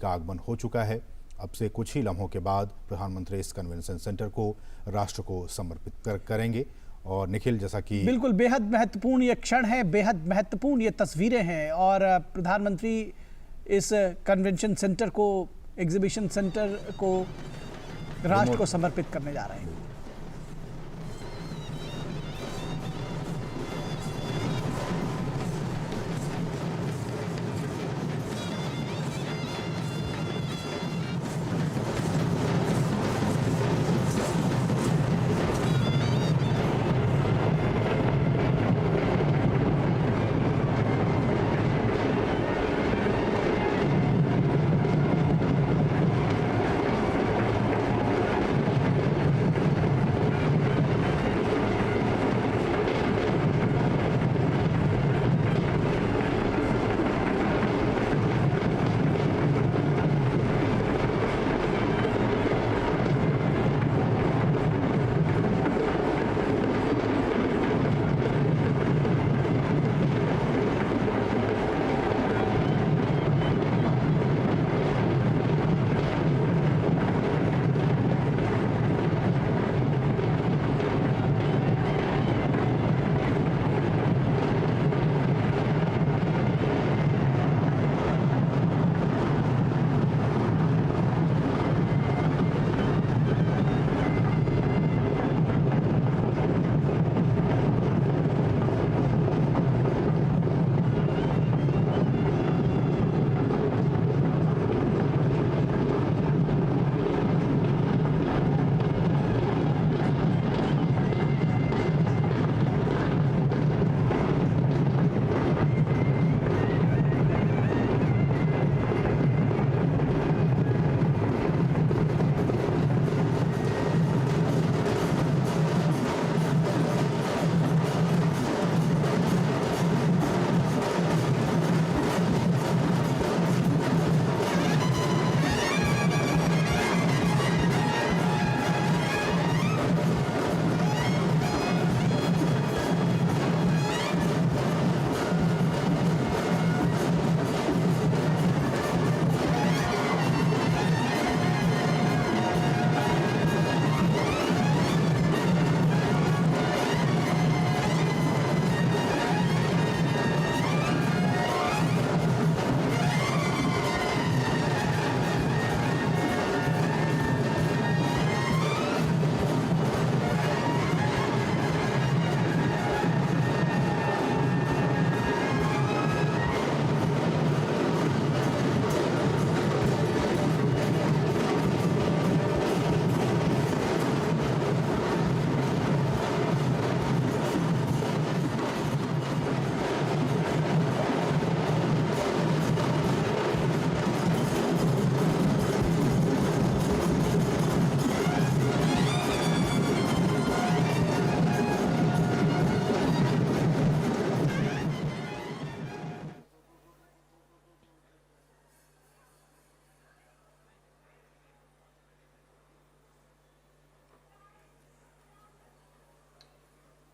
का आगमन हो चुका है। अब से कुछ ही लम्हों के बाद प्रधानमंत्री इस कन्वेंशन सेंटर को राष्ट्र को समर्पित करेंगे। और निखिल, जैसा कि बिल्कुल बेहद महत्वपूर्ण ये क्षण है, बेहद महत्वपूर्ण ये तस्वीरें हैं और प्रधानमंत्री इस कन्वेंशन सेंटर को, एग्जीबिशन सेंटर को राष्ट्र को समर्पित करने जा रहे हैं।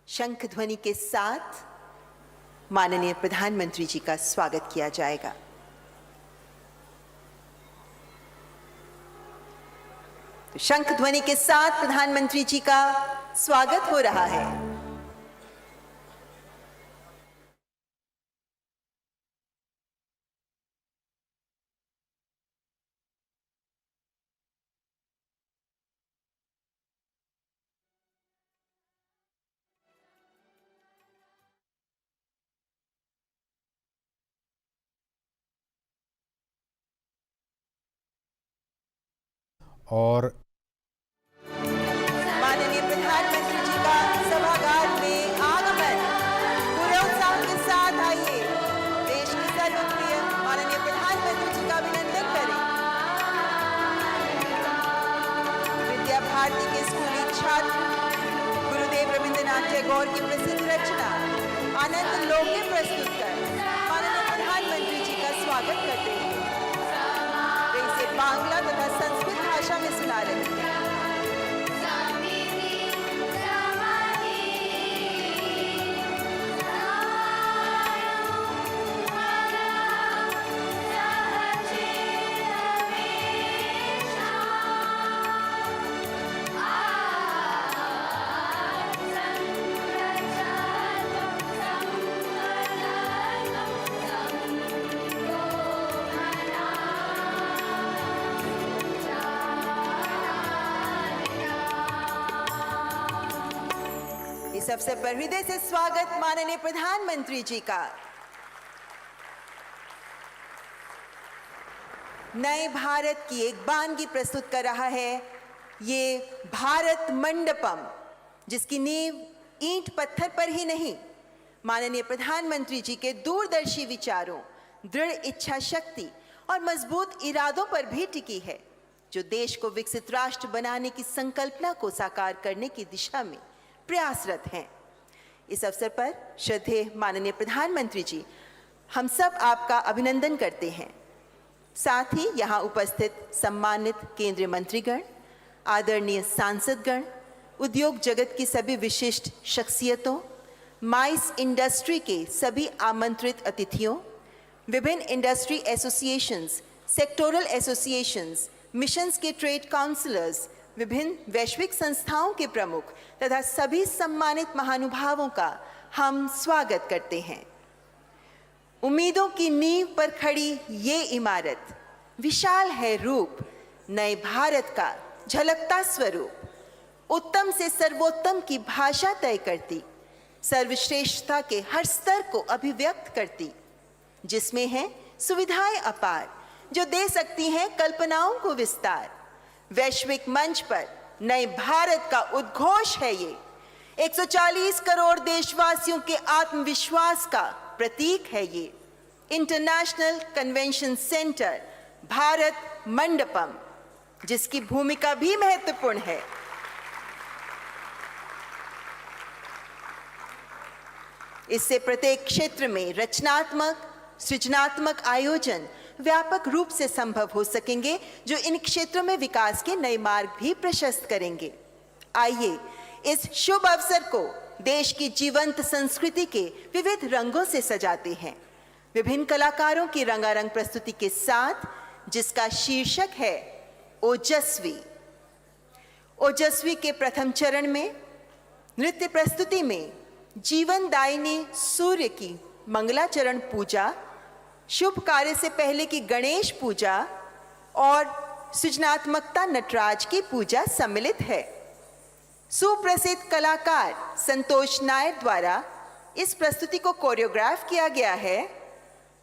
शंख ध्वनि के साथ माननीय प्रधानमंत्री जी का स्वागत किया जाएगा। तो शंख ध्वनि के साथ प्रधानमंत्री जी का स्वागत हो रहा है। और माननीय प्रधानमंत्री जी का सभागार में आगमन पूरे उत्साह के साथ आइए देश के सर्वप्रिय माननीय प्रधानमंत्री जी का अभिनंदन करें। विद्या भारती के स्कूली छात्र गुरुदेव रविंद्रनाथ टैगोर की प्रसिद्ध रचना आनंद लोके प्रस्तुत कर माननीय प्रधानमंत्री जी का स्वागत करते हैं। वे इसे बांग्ला तथा संस्कृत भाषा में सुना रहे हैं। इस अवसर पर हृदय से स्वागत माननीय प्रधानमंत्री जी का। नए भारत की एक बानगी प्रस्तुत कर रहा है ये भारत मंडपम, जिसकी नींव ईंट पत्थर पर ही नहीं, माननीय प्रधानमंत्री जी के दूरदर्शी विचारों, दृढ़ इच्छा शक्ति और मजबूत इरादों पर भी टिकी है, जो देश को विकसित राष्ट्र बनाने की संकल्पना को साकार करने की दिशा में प्रयासरत हैं। इस अवसर पर श्रद्धेय माननीय प्रधानमंत्री जी, हम सब आपका अभिनंदन करते हैं। साथ ही यहाँ उपस्थित सम्मानित केंद्रीय मंत्रीगण, आदरणीय सांसदगण, उद्योग जगत की सभी विशिष्ट शख्सियतों, माइस इंडस्ट्री के सभी आमंत्रित अतिथियों, विभिन्न industry associations, sectoral associations, missions के ट्रेड काउंसलर्स, विभिन्न वैश्विक संस्थाओं के प्रमुख तथा सभी सम्मानित महानुभावों का हम स्वागत करते हैं। उम्मीदों की नींव पर खड़ी ये इमारत विशाल है रूप, नए भारत का झलकता स्वरूप, उत्तम से सर्वोत्तम की भाषा तय करती, सर्वश्रेष्ठता के हर स्तर को अभिव्यक्त करती, जिसमें है सुविधाएं अपार जो दे सकती हैं कल्पनाओं को विस्तार। वैश्विक मंच पर नए भारत का उद्घोष है ये, 140 करोड़ देशवासियों के आत्मविश्वास का प्रतीक है ये। International convention centre Bharat Mandapam, जिसकी भूमिका भी महत्वपूर्ण है। इससे प्रत्येक क्षेत्र में रचनात्मक, सृजनात्मक आयोजन व्यापक रूप से संभव हो सकेंगे, जो इन क्षेत्रों में विकास के नए मार्ग भी प्रशस्त करेंगे। आइए इस शुभ अवसर को देश की जीवंत संस्कृति के विविध रंगों से सजाते हैं, विभिन्न कलाकारों की रंगारंग प्रस्तुति के साथ, जिसका शीर्षक है ओजस्वी। ओजस्वी के प्रथम चरण में नृत्य प्रस्तुति में जीवनदायिनी सूर्य की मंगलाचरण पूजा, शुभ कार्य से पहले की गणेश पूजा और सृजनात्मकता नटराज की पूजा सम्मिलित है। सुप्रसिद्ध कलाकार संतोष नायर द्वारा इस प्रस्तुति को कोरियोग्राफ किया गया है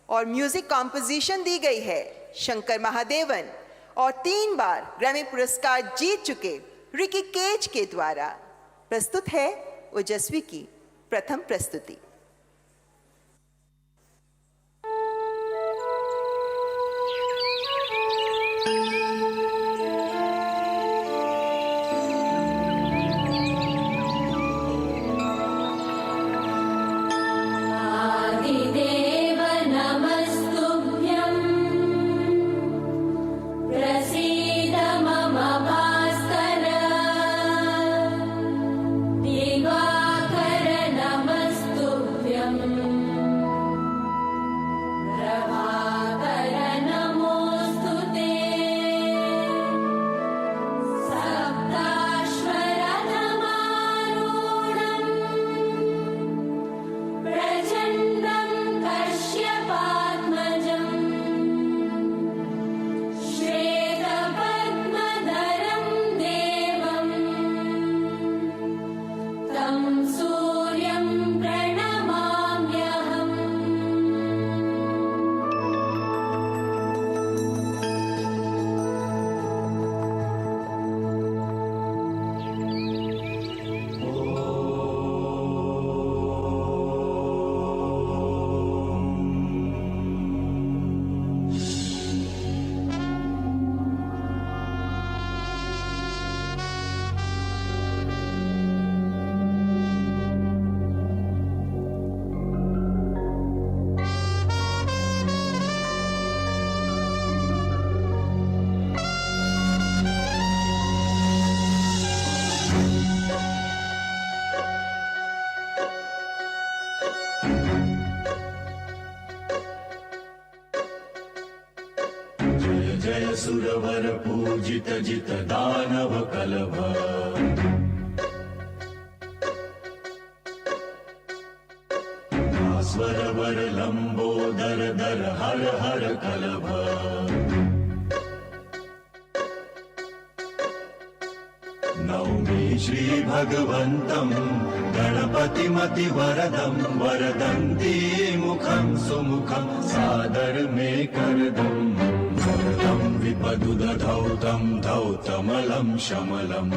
और म्यूजिक कॉम्पोजिशन दी गई है शंकर महादेवन और 3 बार ग्रैमी पुरस्कार जीत चुके रिकी केज के द्वारा। प्रस्तुत है ओजस्वी की प्रथम प्रस्तुति। जय सुरवर पूजित जित दानव कलभ। स्वर वर लंबोदर दर हर हर कलभ। नवमी श्रीभगवन्तं गणपतिमतिवरदं वरदन्ती मुखं सुमुखं सादरमेकरदम् वरदं विपदुदधौ तं धौतमलं शमलं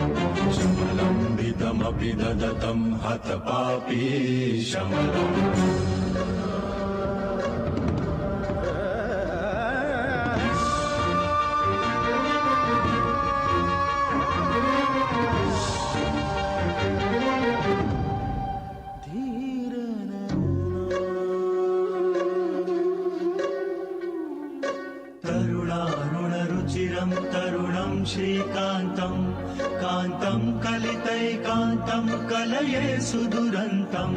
शमलं भितमपि ददतं हतपापी शमलम् तरुणारुणरुचिरं तरुणं श्रीकान्तं कान्तं कलितैकान्तं कलये सुदुरन्तं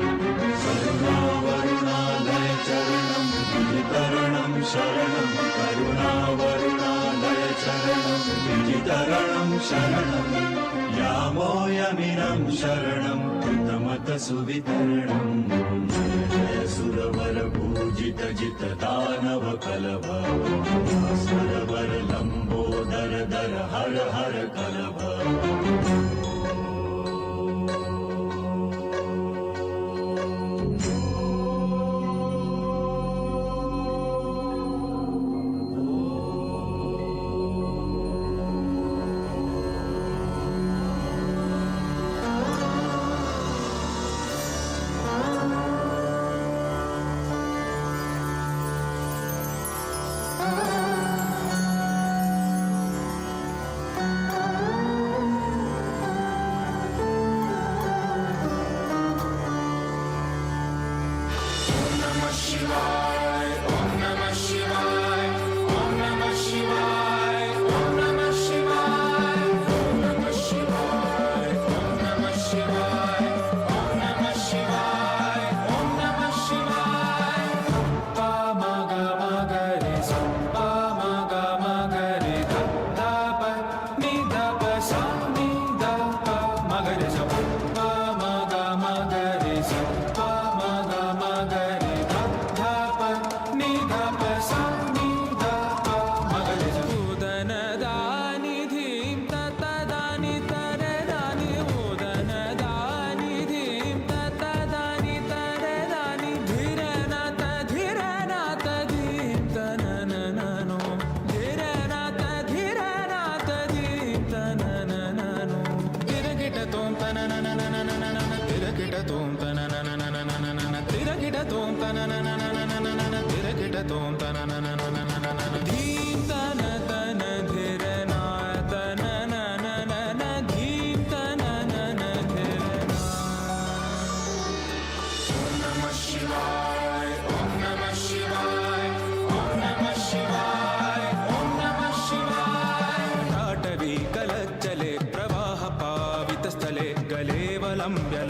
करुणावरुणालय चरणं विजितरणं शरणं करुणावरुणालय चरणं विजितरणं शरणं यामोयमिनं शरणं कृतमत सुवितरणं जय जय सुरवर पूजित जित दानव कलभ सुरवर लंबोदर दर हर हर कलभ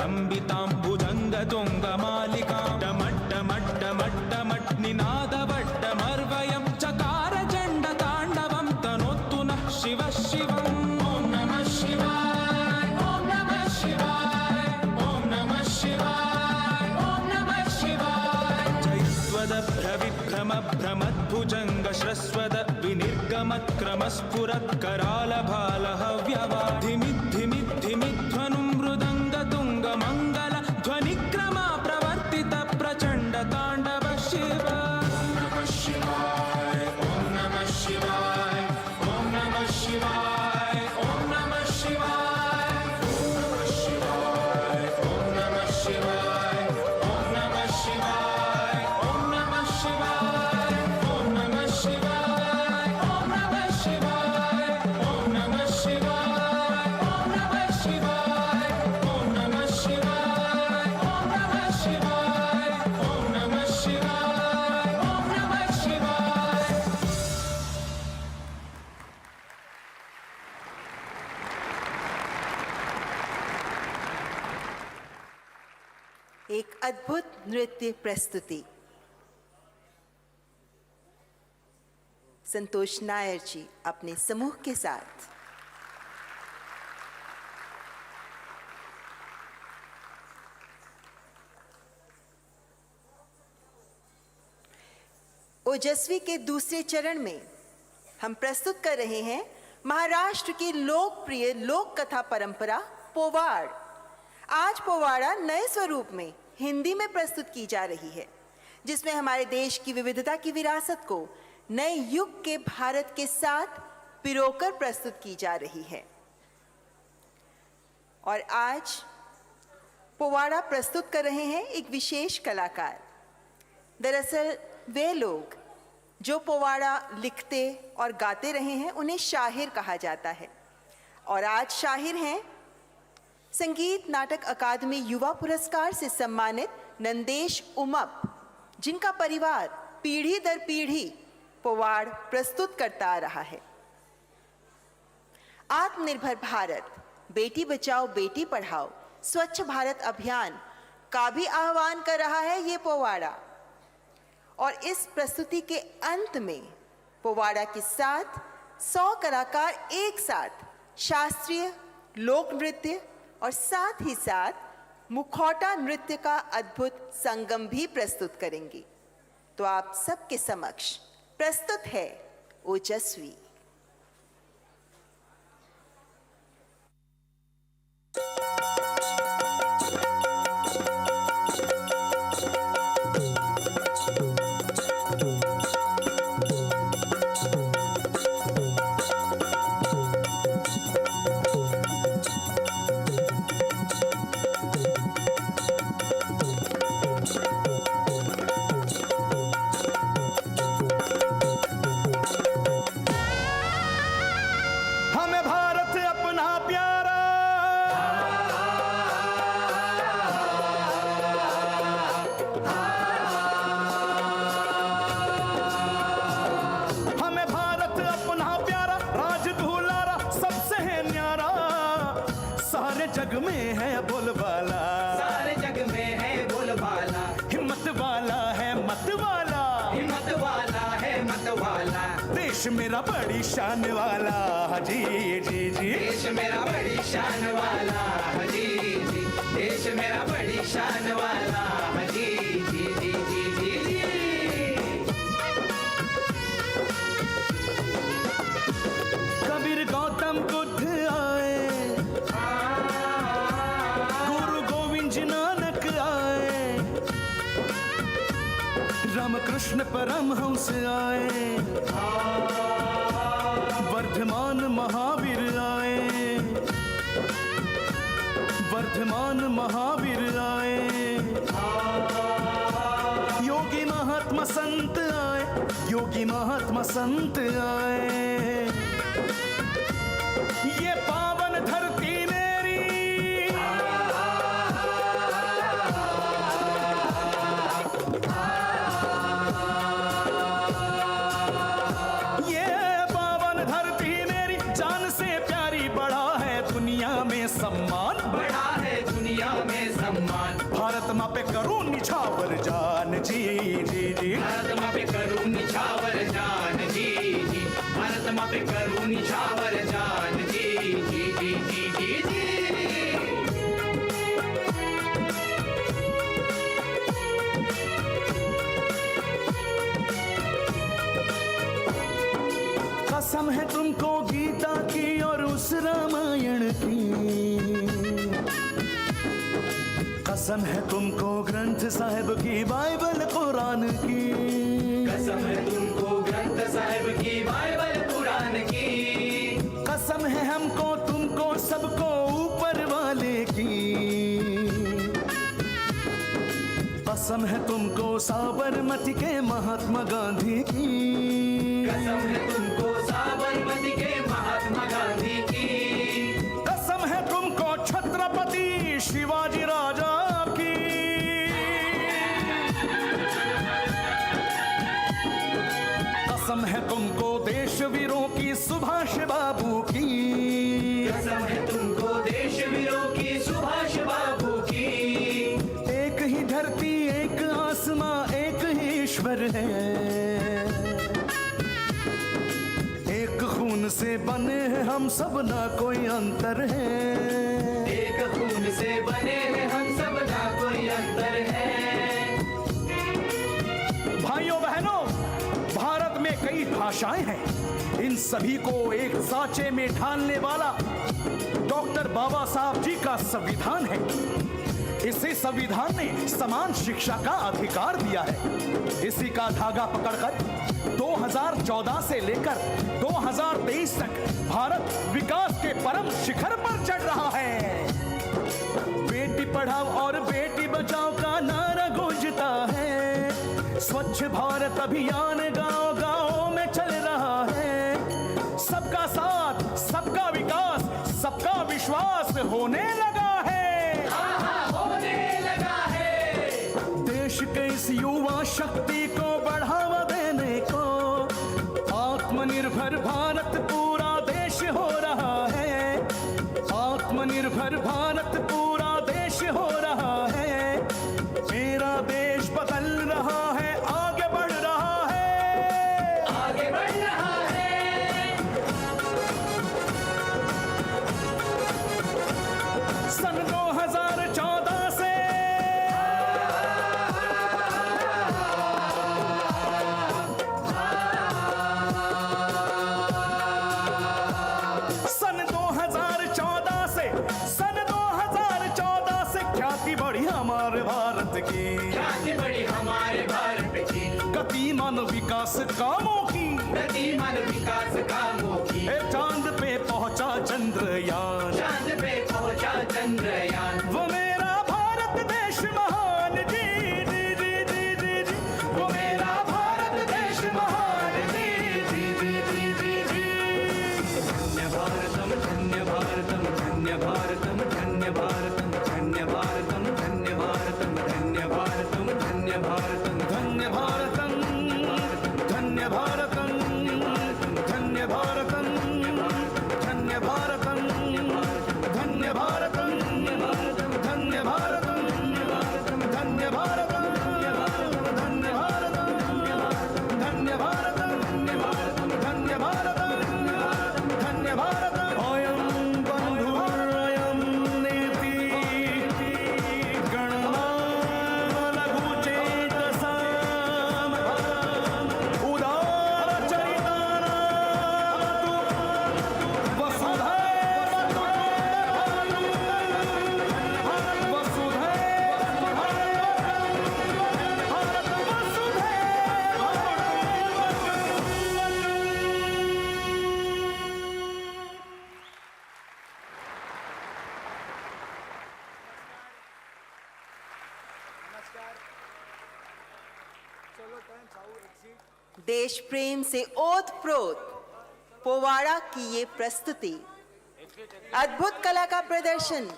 लंबितां भुजङ्गतुङ्गमालिकां डमड्डमड्डमड्डमट्निनादवड्डमर्वयं चकार चण्डताण्डवं तनोतु नः शिवः शिवम् ॐ नमः शिवाय ॐ नमः शिवाय ॐ नमः शिवाय ॐ नमः शिवाय जयस्वदभ्रविभ्रमभ्रमद्भुजङ्गश्रस्वद विनिर्गमत्क्रमस्फुरत्करालभालहव्यवाधिमिद्धिमिद्धिमिध्वनुं मृदङ्गतुङ्गमङ्गल ध्वनिक्रमा प्रवर्तित प्रचण्ड ताण्डव शिव ॐ नमः शिवाय ॐ नमः शिवाय ॐ नमः शिवाय ॐ नमः शिवाय ॐ नमः शिवाय ॐ नमः शिवाय ॐ नमः शिवाय ॐ नमः शिवाय ॐ नमः शिवाय ॐ नमः शिवाय ॐ नमः शिवाय ॐ नमः शिवाय ॐ नमः शिवाय ॐ नमः शिवाय ॐ नमः शिवाय। एक अद्भुत नृत्य प्रस्तुति संतोष नायर जी अपने समूह के साथ। ओजस्वी के दूसरे चरण में हम प्रस्तुत कर रहे हैं महाराष्ट्र की लोकप्रिय लोक कथा परंपरा पोवाड़। आज पोवाड़ा नए स्वरूप में हिंदी में प्रस्तुत की जा रही है, जिसमें हमारे देश की विविधता की विरासत को नए युग के भारत के साथ पिरोकर प्रस्तुत की जा रही है। और आज पोवाड़ा प्रस्तुत कर रहे हैं एक विशेष कलाकार। दरअसल वे लोग जो पोवाड़ा लिखते और गाते रहे हैं उन्हें शाहिर कहा जाता है। और आज शाहिर हैं संगीत नाटक अकादमी युवा पुरस्कार से सम्मानित नंदेश उमप, जिनका परिवार पीढ़ी दर पीढ़ी पोवाड़ प्रस्तुत करता आ रहा है। आत्मनिर्भर भारत, बेटी बचाओ बेटी पढ़ाओ, स्वच्छ भारत अभियान का भी आह्वान कर रहा है ये पोवाड़ा। और इस प्रस्तुति के अंत में पोवाड़ा के साथ 100 कलाकार एक साथ शास्त्रीय लोक नृत्य और साथ ही साथ मुखौटा नृत्य का अद्भुत संगम भी प्रस्तुत करेंगे। तो आप सबके समक्ष प्रस्तुत है ओजस्वी। जग में है बोलबाला, सारे जग में है बोलबाला, हिम्मत वाला है मत वाला, हिम्मत वाला है मत वाला, देश मेरा बड़ी शान वाला, जी जी जी, देश मेरा बड़ी शान वाला, जी जी, देश मेरा बड़ी शान वाला, जी जी जी जी जी जी। कबीर गौतम बुद्ध आए, रामकृष्ण परमहंस आए, वर्धमान महावीर आए, वर्धमान महावीर आए, योगी महात्मा संत आए, योगी महात्मा संत आए, ये पावन धरती मेरी, सम्मान बड़ा है दुनिया में सम्मान, भारत माँ पे करूं निछावर जान, जी जी जी, भारत माँ पे करूं निछावर जान, जी जी, भारत माँ पे करूं निछावर जान, जी जी जी जी जी जी। कसम है तुमको गीता की और उस रामायण की, कसम है तुमको ग्रंथ साहिब की बाइबल कुरान की, कसम है तुमको ग्रंथ साहिब की बाइबल कुरान की, कसम है हमको तुमको सबको ऊपर वाले की, कसम है तुमको साबरमती के महात्मा गांधी की, कसम है तुमको साबरमती के महात्मा गांधी की, कसम है तुमको छत्रपति शिवाजी राजा की, कसम है तुमको देशवीरों की सुभाष बाबू की, कसम है तुमको देशवीरों की सुभाष बाबू की, एक ही धरती एक आसमां एक ही ईश्वर है, एक खून से बने हैं हम सब ना कोई अंतर है, एक खून से बने हैं हम सब ना कोई अंतर है। भाइयों बहनों, भारत में कई भाषा आशाएं हैं, इन सभी को एक सांचे में ढालने वाला डॉक्टर बाबा साहब जी का संविधान है। इसी संविधान ने समान शिक्षा का अधिकार दिया है। इसी का धागा पकड़कर 2014 से लेकर 2023 तक भारत विकास के परम शिखर पर चढ़ रहा है। बेटी पढ़ाओ और बेटी बचाओ का नारा गूंजता है। स्वच्छ भारत अभियान गांव गांव में चल रहा है। सबका साथ, सबका विकास, सबका विश्वास होने लगा है। होने लगा है। देश के इस युवा शक्ति को बढ़ावा देने को आत्मनिर्भर भारत पूरा देश हो रहा है। आत्मनिर्भर भारत पूरा देश हो रहा है। मेरा देश बदल रहा है, आगे बढ़ रहा है, आगे बढ़ रहा है। सन 2014 से सन 2014 से ख्याति बढ़ी हमारे भारत की, ख्याति बढ़ी हमारे भारत की, गतिमान विकास कामों की, गतिमान विकास कामों की। चांद पे पहुंचा चंद्रयान, चांद पे पहुंचा चंद्रयान। वो मेरा भारत देश महान जी जी जी जी जी जी, वो मेरा भारत देश महान जी जी जी जी जी जी। धन्य भारतम, धन्य भारतम, धन्य भारतम, धन्य भारतम, धन्य भारतम, धन्य भारतम, धन्य भारतम, धन्य भारतम, धन्य भारतम, धन्य भारतम, धन्य भारतम, धन्य भारतम, धन्य भारतम, धन्य भारतम, धन्य भारतम, धन्य भारतम, धन्य भारतम, धन्य भारतम, धन्य भारतम। अयं बन्धुरयं नीति गणना लघुचेतसां उदारचरितानां वसुधैव देश प्रेम से ओतप्रोत पोवाड़ा की ये प्रस्तुति, अद्भुत कला का प्रदर्शन,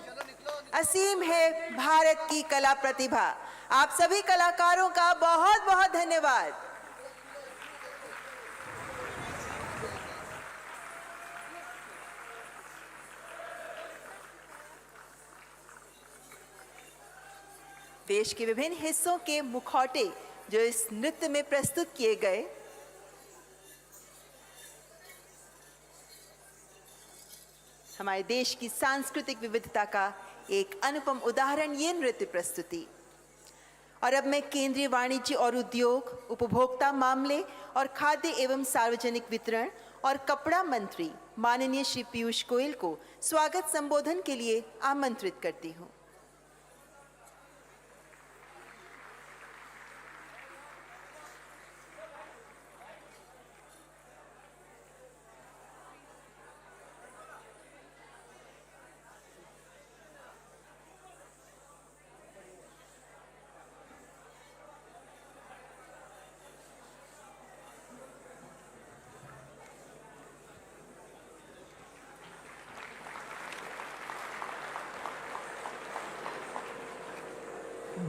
असीम है भारत की कला प्रतिभा। आप सभी कलाकारों का बहुत बहुत धन्यवाद। देश के विभिन्न हिस्सों के मुखौटे जो इस नृत्य में प्रस्तुत किए गए, हमारे देश की सांस्कृतिक विविधता का एक अनुपम उदाहरण ये नृत्य प्रस्तुति। और अब मैं केंद्रीय वाणिज्य और उद्योग, उपभोक्ता मामले और खाद्य एवं सार्वजनिक वितरण और कपड़ा मंत्री माननीय श्री पीयूष गोयल को स्वागत संबोधन के लिए आमंत्रित करती हूँ।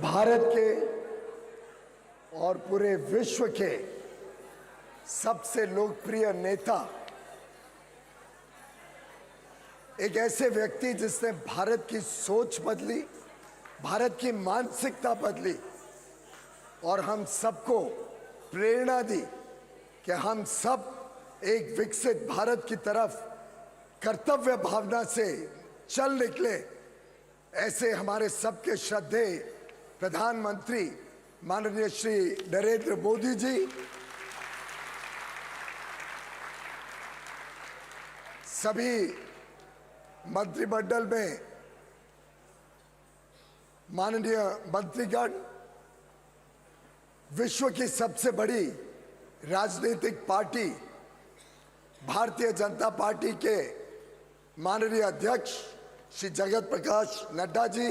भारत के और पूरे विश्व के सबसे लोकप्रिय नेता, एक ऐसे व्यक्ति जिसने भारत की सोच बदली, भारत की मानसिकता बदली और हम सबको प्रेरणा दी कि हम सब एक विकसित भारत की तरफ कर्तव्य भावना से चल निकले। ऐसे हमारे सबके श्रद्धेय प्रधानमंत्री माननीय श्री नरेंद्र मोदी जी सभी मंत्रिमंडल में माननीय मंत्रीगण, विश्व की सबसे बड़ी राजनीतिक पार्टी भारतीय जनता पार्टी के माननीय अध्यक्ष श्री जगत प्रकाश नड्डा जी,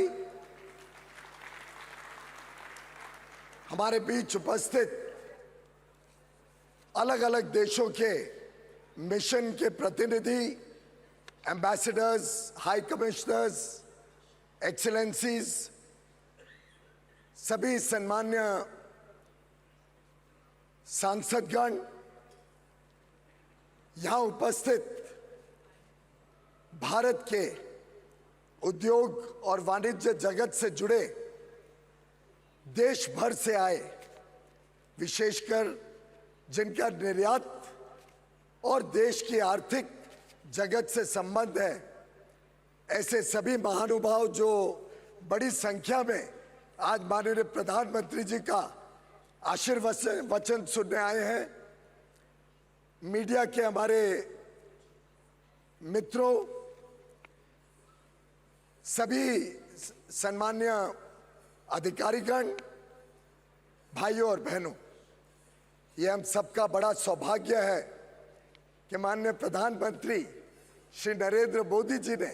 हमारे बीच उपस्थित अलग अलग देशों के मिशन के प्रतिनिधि, एम्बेसडर्स, हाई कमिश्नर्स, एक्सीलेंसीज, सभी सम्मान्य सांसदगण, यहां उपस्थित भारत के उद्योग और वाणिज्य जगत से जुड़े देश भर से आए, विशेषकर जिनका निर्यात और देश की आर्थिक जगत से संबंध है, ऐसे सभी महानुभाव जो बड़ी संख्या में आज माननीय प्रधानमंत्री जी का आशीर्वचन सुनने आए हैं। मीडिया के हमारे मित्रों, सभी सम्मान्य अधिकारीगण, भाइयों और बहनों, ये हम सबका बड़ा सौभाग्य है कि माननीय प्रधानमंत्री श्री नरेंद्र मोदी जी ने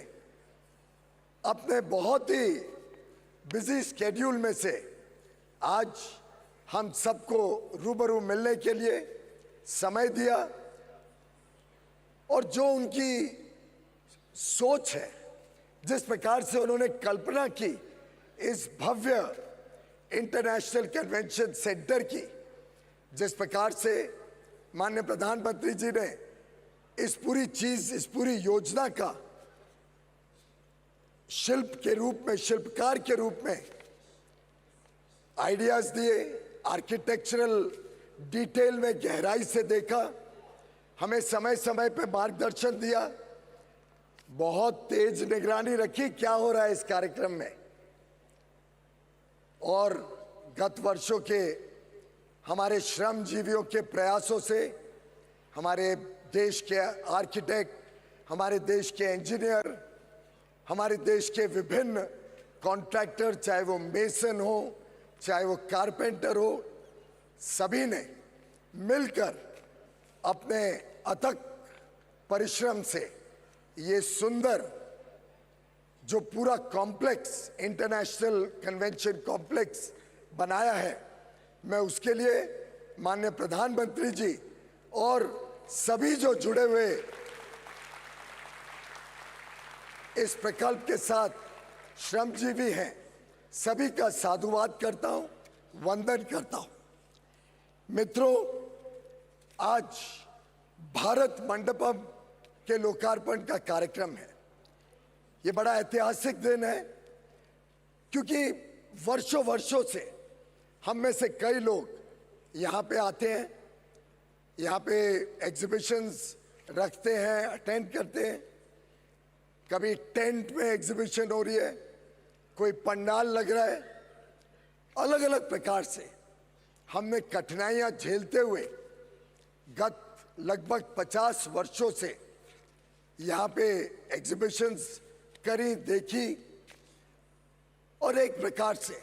अपने बहुत ही बिजी स्केड्यूल में से आज हम सबको रूबरू मिलने के लिए समय दिया, और जो उनकी सोच है, जिस प्रकार से उन्होंने कल्पना की इस भव्य इंटरनेशनल कन्वेंशन सेंटर की, जिस प्रकार से माननीय प्रधानमंत्री जी ने इस पूरी चीज, इस पूरी योजना का शिल्प के रूप में, शिल्पकार के रूप में आइडियाज दिए, आर्किटेक्चरल डिटेल में गहराई से देखा, हमें समय समय पे मार्गदर्शन दिया, बहुत तेज निगरानी रखी क्या हो रहा है इस कार्यक्रम में। और गत वर्षों के हमारे श्रमजीवियों के प्रयासों से हमारे देश के आर्किटेक्ट, हमारे देश के इंजीनियर, हमारे देश के विभिन्न कॉन्ट्रैक्टर, चाहे वो मेसन हो, चाहे वो कारपेंटर हो, सभी ने मिलकर अपने अथक परिश्रम से ये सुंदर जो पूरा कॉम्प्लेक्स, इंटरनेशनल कन्वेंशन कॉम्प्लेक्स बनाया है, मैं उसके लिए माननीय प्रधानमंत्री जी और सभी जो जुड़े हुए इस प्रकल्प के साथ श्रमजीवी हैं, सभी का साधुवाद करता हूं, वंदन करता हूं। मित्रों, आज भारत मंडपम के लोकार्पण का कार्यक्रम है। ये बड़ा ऐतिहासिक दिन है, क्योंकि वर्षों वर्षों से हम में से कई लोग यहाँ पे आते हैं, यहाँ पे एग्जीबिशंस रखते हैं, अटेंड करते हैं। कभी टेंट में एग्जीबिशन हो रही है, कोई पंडाल लग रहा है, अलग अलग प्रकार से हमने कठिनाइयां झेलते हुए गत लगभग 50 वर्षों से यहाँ पे एग्जीबिशंस करी, देखी, और एक प्रकार से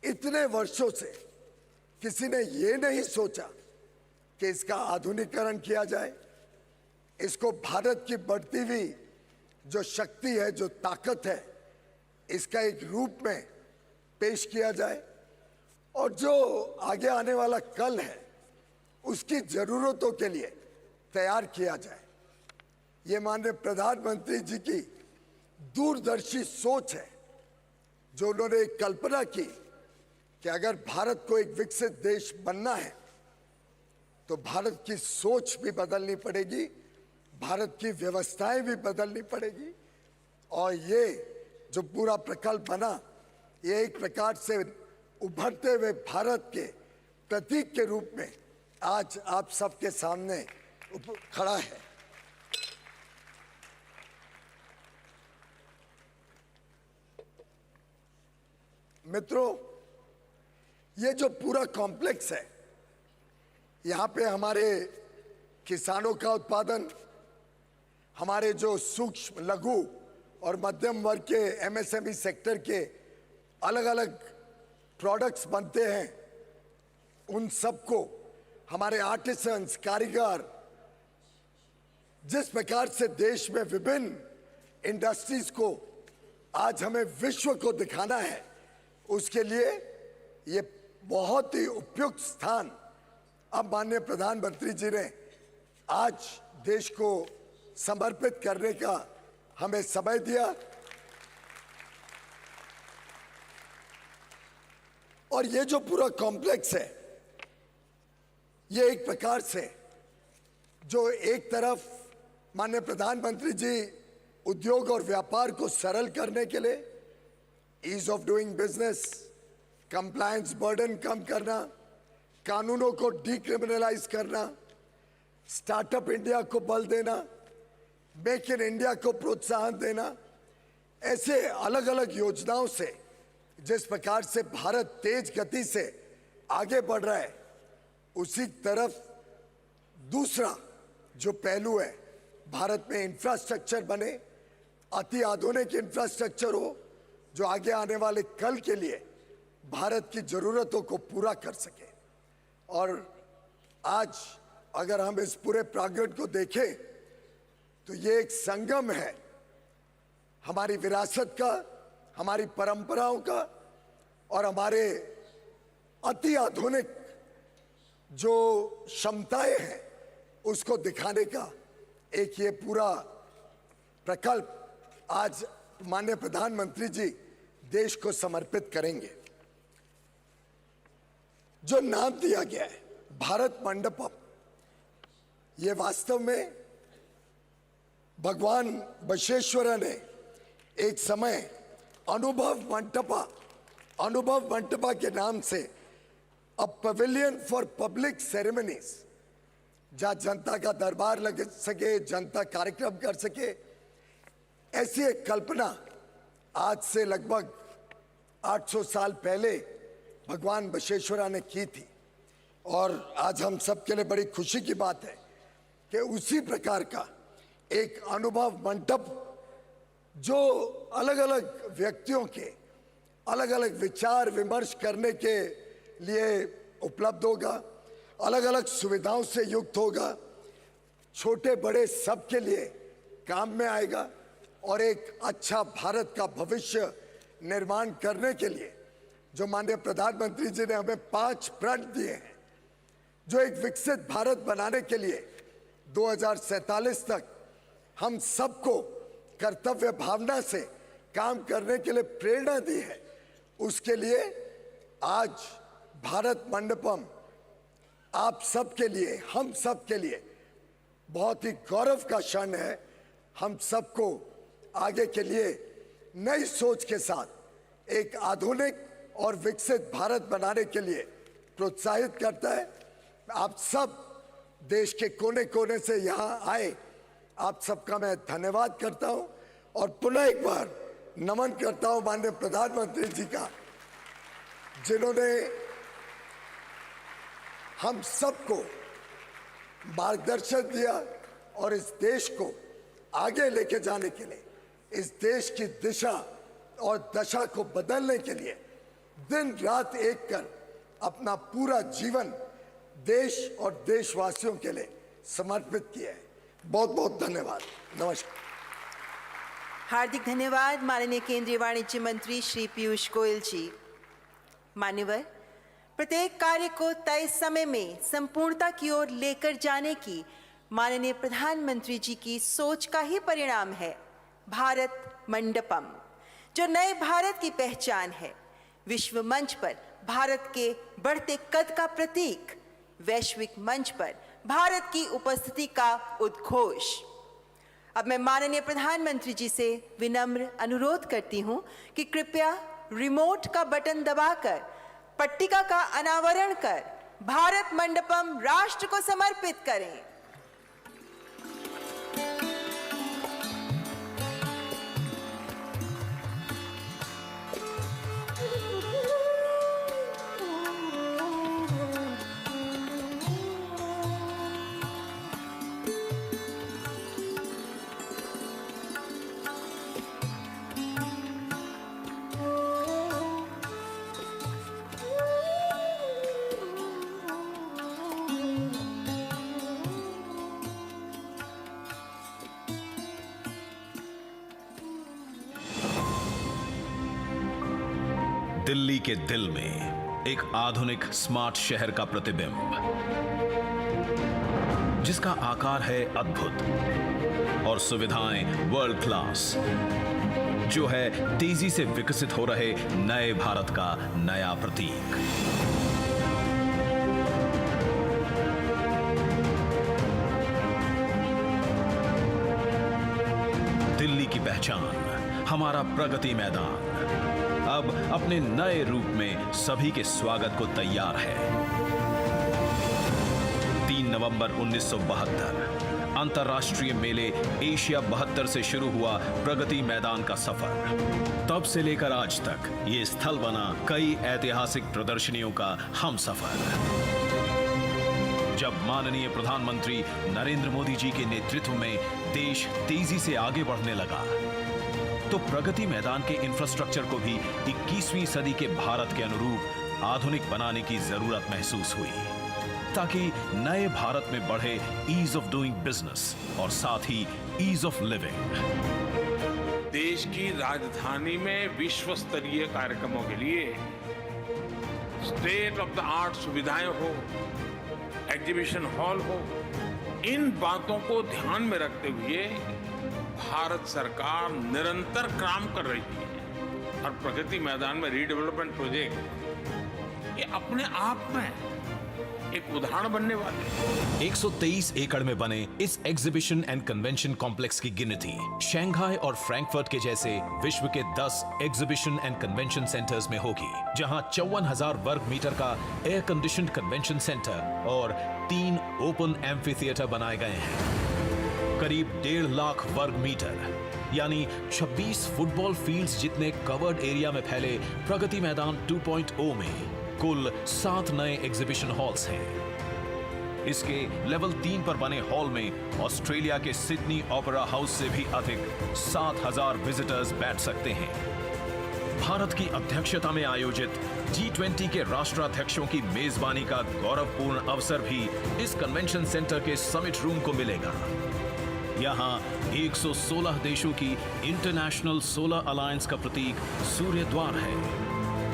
इतने वर्षों से किसी ने ये नहीं सोचा कि इसका आधुनिकीकरण किया जाए, इसको भारत की बढ़ती हुई जो शक्ति है, जो ताकत है, इसका एक रूप में पेश किया जाए, और जो आगे आने वाला कल है उसकी जरूरतों के लिए तैयार किया जाए। ये माननीय प्रधानमंत्री जी की दूरदर्शी सोच है, जो उन्होंने एक कल्पना की कि अगर भारत को एक विकसित देश बनना है तो भारत की सोच भी बदलनी पड़ेगी, भारत की व्यवस्थाएं भी बदलनी पड़ेगी, और ये जो पूरा प्रकल्प बना, ये एक प्रकार से उभरते हुए भारत के प्रतीक के रूप में आज आप सबके सामने खड़ा है। मित्रों, ये जो पूरा कॉम्प्लेक्स है, यहाँ पे हमारे किसानों का उत्पादन, हमारे जो सूक्ष्म लघु और मध्यम वर्ग के एमएसएमई सेक्टर के अलग अलग प्रोडक्ट्स बनते हैं, उन सबको हमारे आर्टिसंस, कारीगर, जिस प्रकार से देश में विभिन्न इंडस्ट्रीज को आज हमें विश्व को दिखाना है, उसके लिए ये बहुत ही उपयुक्त स्थान अब माननीय प्रधानमंत्री जी ने आज देश को समर्पित करने का हमें समय दिया। और ये जो पूरा कॉम्प्लेक्स है, ये एक प्रकार से जो एक तरफ माननीय प्रधानमंत्री जी उद्योग और व्यापार को सरल करने के लिए ease of doing business, compliance burden कम करना, कानूनों को डीक्रिमिनलाइज करना, स्टार्टअप इंडिया को बल देना, मेक इन इंडिया को प्रोत्साहन देना, ऐसे अलग अलग योजनाओं से जिस प्रकार से भारत तेज गति से आगे बढ़ रहा है, उसी तरफ दूसरा जो पहलू है, भारत में इंफ्रास्ट्रक्चर बने, अति आधुनिक इंफ्रास्ट्रक्चर हो जो आगे आने वाले कल के लिए भारत की जरूरतों को पूरा कर सके। और आज अगर हम इस पूरे प्रांगण को देखें तो ये एक संगम है हमारी विरासत का, हमारी परंपराओं का और हमारे अति आधुनिक जो क्षमताएं हैं उसको दिखाने का एक ये पूरा प्रकल्प आज माननीय प्रधानमंत्री जी देश को समर्पित करेंगे। जो नाम दिया गया है भारत मंडपम, ये वास्तव में भगवान बसवेश्वर ने एक समय अनुभव मंटपा के नाम से अ पवेलियन फॉर पब्लिक सेरेमनीज, जहां जनता का दरबार लग सके, जनता कार्यक्रम कर सके, ऐसी एक कल्पना आज से लगभग 800 साल पहले भगवान बसवेश्वरा ने की थी। और आज हम सबके लिए बड़ी खुशी की बात है कि उसी प्रकार का एक अनुभव मंडप जो अलग अलग व्यक्तियों के अलग अलग विचार विमर्श करने के लिए उपलब्ध होगा, अलग अलग सुविधाओं से युक्त होगा, छोटे बड़े सबके लिए काम में आएगा और एक अच्छा भारत का भविष्य निर्माण करने के लिए जो माननीय प्रधानमंत्री जी ने हमें 5 प्रण दिए हैं, जो एक विकसित भारत बनाने के लिए 2047 तक हम सबको कर्तव्य भावना से काम करने के लिए प्रेरणा दी है, उसके लिए आज भारत मंडपम आप सबके लिए, हम सबके लिए बहुत ही गौरव का क्षण है। हम सबको आगे के लिए नई सोच के साथ एक आधुनिक और विकसित भारत बनाने के लिए प्रोत्साहित करता है। आप सब देश के कोने कोने से यहाँ आए, आप सबका मैं धन्यवाद करता हूँ और पुनः एक बार नमन करता हूँ माननीय प्रधानमंत्री जी का, जिन्होंने हम सबको मार्गदर्शन दिया और इस देश को आगे लेके जाने के लिए, इस देश की दिशा और दशा को बदलने के लिए दिन रात एक कर अपना पूरा जीवन देश और देशवासियों के लिए समर्पित किया है। बहुत बहुत धन्यवाद। नमस्कार। हार्दिक धन्यवाद माननीय केंद्रीय वाणिज्य मंत्री श्री पीयूष गोयल जी। मान्यवर, प्रत्येक कार्य को तय समय में संपूर्णता की ओर लेकर जाने की माननीय प्रधानमंत्री जी की सोच का ही परिणाम है भारत मंडपम, जो नए भारत की पहचान है। विश्व मंच पर भारत के बढ़ते कद का प्रतीक, वैश्विक मंच पर भारत की उपस्थिति का उद्घोष। अब मैं माननीय प्रधानमंत्री जी से विनम्र अनुरोध करती हूं कि कृपया रिमोट का बटन दबाकर पट्टिका का अनावरण कर भारत मंडपम राष्ट्र को समर्पित करें। दिल्ली के दिल में एक आधुनिक स्मार्ट शहर का प्रतिबिंब, जिसका आकार है अद्भुत और सुविधाएं वर्ल्ड क्लास, जो है तेजी से विकसित हो रहे नए भारत का नया प्रतीक। दिल्ली की पहचान, हमारा प्रगति मैदान अब अपने नए रूप में सभी के स्वागत को तैयार है। 3 नवंबर 1972 अंतर्राष्ट्रीय मेले एशिया 72 से शुरू हुआ प्रगति मैदान का सफर। तब से लेकर आज तक ये स्थल बना कई ऐतिहासिक प्रदर्शनियों का हमसफर। जब माननीय प्रधानमंत्री नरेंद्र मोदी जी के नेतृत्व में देश तेजी से आगे बढ़ने लगा, तो प्रगति मैदान के इंफ्रास्ट्रक्चर को भी 21वीं सदी के भारत के अनुरूप आधुनिक बनाने की जरूरत महसूस हुई, ताकि नए भारत में बढ़े ईज ऑफ डूइंग बिजनेस और साथ ही ईज ऑफ लिविंग। देश की राजधानी में विश्व स्तरीय कार्यक्रमों के लिए स्टेट ऑफ द आर्ट सुविधाएं हो, एग्जीबिशन हॉल हो, इन बातों को ध्यान में रखते हुए भारत सरकार निरंतर काम कर रही है। और प्रगति मैदान में रीडेवलपमेंट प्रोजेक्ट ये अपने आप में एक उदाहरण बनने वाले हैं। 123 एकड़ में बने इस एग्जीबिशन एंड कन्वेंशन कॉम्प्लेक्स की गिनती शंघाई और फ्रैंकफर्ट के जैसे विश्व के 10 एग्जीबिशन एंड कन्वेंशन सेंटर्स में होगी, जहां 54,000 वर्ग मीटर का एयर कंडीशनड कन्वेंशन सेंटर और 3 ओपन एम्फी थिएटर बनाए गए हैं। करीब 1.5 लाख वर्ग मीटर यानी 26 फुटबॉल फील्ड्स जितने कवर्ड एरिया में फैले प्रगति मैदान 2.0 में कुल 7 नए एग्जीबिशन हॉल्स हैं। इसके लेवल 3 पर बने हॉल में ऑस्ट्रेलिया के सिडनी ओपेरा हाउस से भी अधिक 7,000 विजिटर्स बैठ सकते हैं। भारत की अध्यक्षता में आयोजित G20 के राष्ट्राध्यक्षों की मेजबानी का गौरवपूर्ण अवसर भी इस कन्वेंशन सेंटर के समिट रूम को मिलेगा। यहाँ 116 देशों की इंटरनेशनल सोलर अलायंस का प्रतीक सूर्य द्वार है।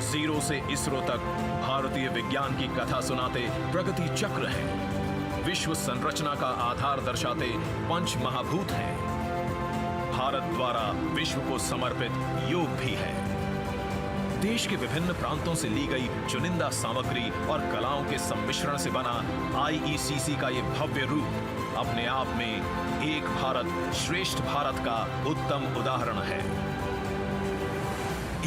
जीरो से इसरो तक भारतीय विज्ञान की कथा सुनाते प्रगति चक्र है। विश्व संरचना का आधार दर्शाते पंच महाभूत हैं। भारत द्वारा विश्व को समर्पित योग भी है। देश के विभिन्न प्रांतों से ली गई चुनिंदा सामग्री और कलाओं के सम्मिश्रण से बना IECC का ये भव्य रूप अपने आप में एक भारत श्रेष्ठ भारत का उत्तम उदाहरण है।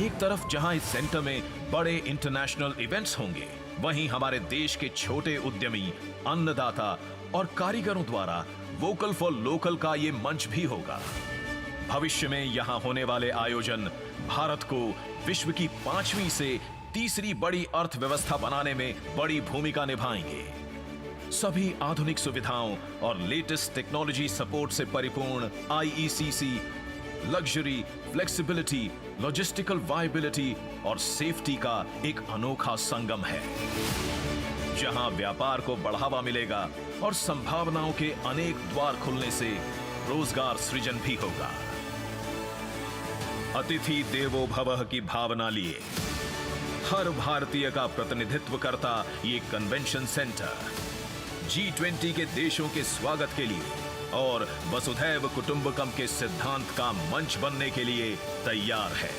एक तरफ जहां इस सेंटर में बड़े इंटरनेशनल इवेंट्स होंगे, वहीं हमारे देश के छोटे उद्यमी, अन्नदाता और कारीगरों द्वारा वोकल फॉर लोकल का ये मंच भी होगा। भविष्य में यहां होने वाले आयोजन भारत को विश्व की 5वीं से तीसरी बड़ी अर्थव्यवस्था बनाने में बड़ी भूमिका निभाएंगे। सभी आधुनिक सुविधाओं और लेटेस्ट टेक्नोलॉजी सपोर्ट से परिपूर्ण IECC luxury, flexibility, logistical viability और सेफ्टी का एक अनोखा संगम है, जहां व्यापार को बढ़ावा मिलेगा और संभावनाओं के अनेक द्वार खुलने से रोजगार सृजन भी होगा। अतिथि देवो भवः की भावना लिए हर भारतीय का प्रतिनिधित्व करता ये कन्वेंशन सेंटर G20 के देशों के स्वागत के लिए और वसुधैव कुटुंबकम के सिद्धांत का मंच बनने के लिए तैयार है,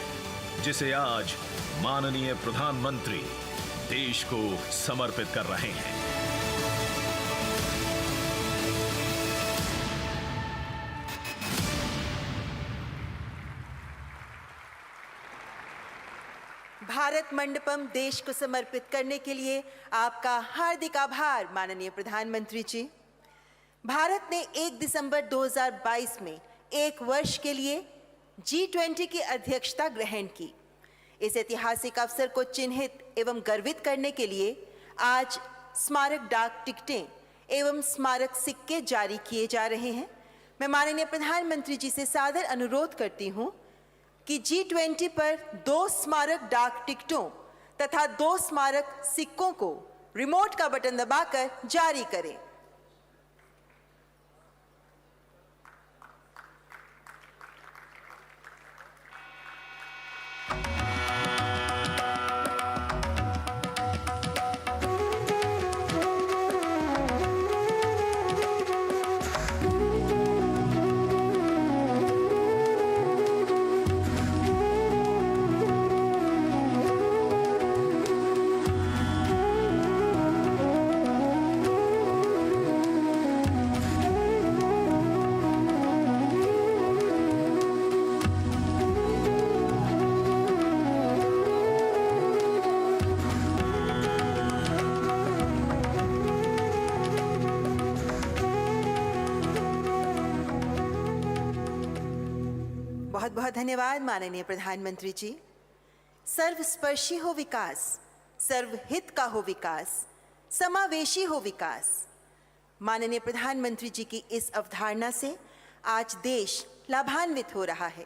जिसे आज माननीय प्रधानमंत्री देश को समर्पित कर रहे हैं। भारत मंडपम देश को समर्पित करने के लिए आपका हार्दिक आभार माननीय प्रधानमंत्री जी। भारत ने 1 दिसंबर 2022 में 1 वर्ष के लिए G20 की अध्यक्षता ग्रहण की। इस ऐतिहासिक अवसर को चिन्हित एवं गर्वित करने के लिए आज स्मारक डाक टिकटें एवं स्मारक सिक्के जारी किए जा रहे हैं। मैं माननीय प्रधानमंत्री जी से सादर अनुरोध करती हूं कि G20 पर 2 स्मारक डाक टिकटों तथा 2 स्मारक सिक्कों को रिमोट का बटन दबाकर जारी करें। बहुत बहुत धन्यवाद माननीय प्रधानमंत्री जी। सर्वस्पर्शी हो विकास, सर्वहित का हो विकास, समावेशी हो विकास। माननीय प्रधानमंत्री जी की इस अवधारणा से आज देश लाभान्वित हो रहा है।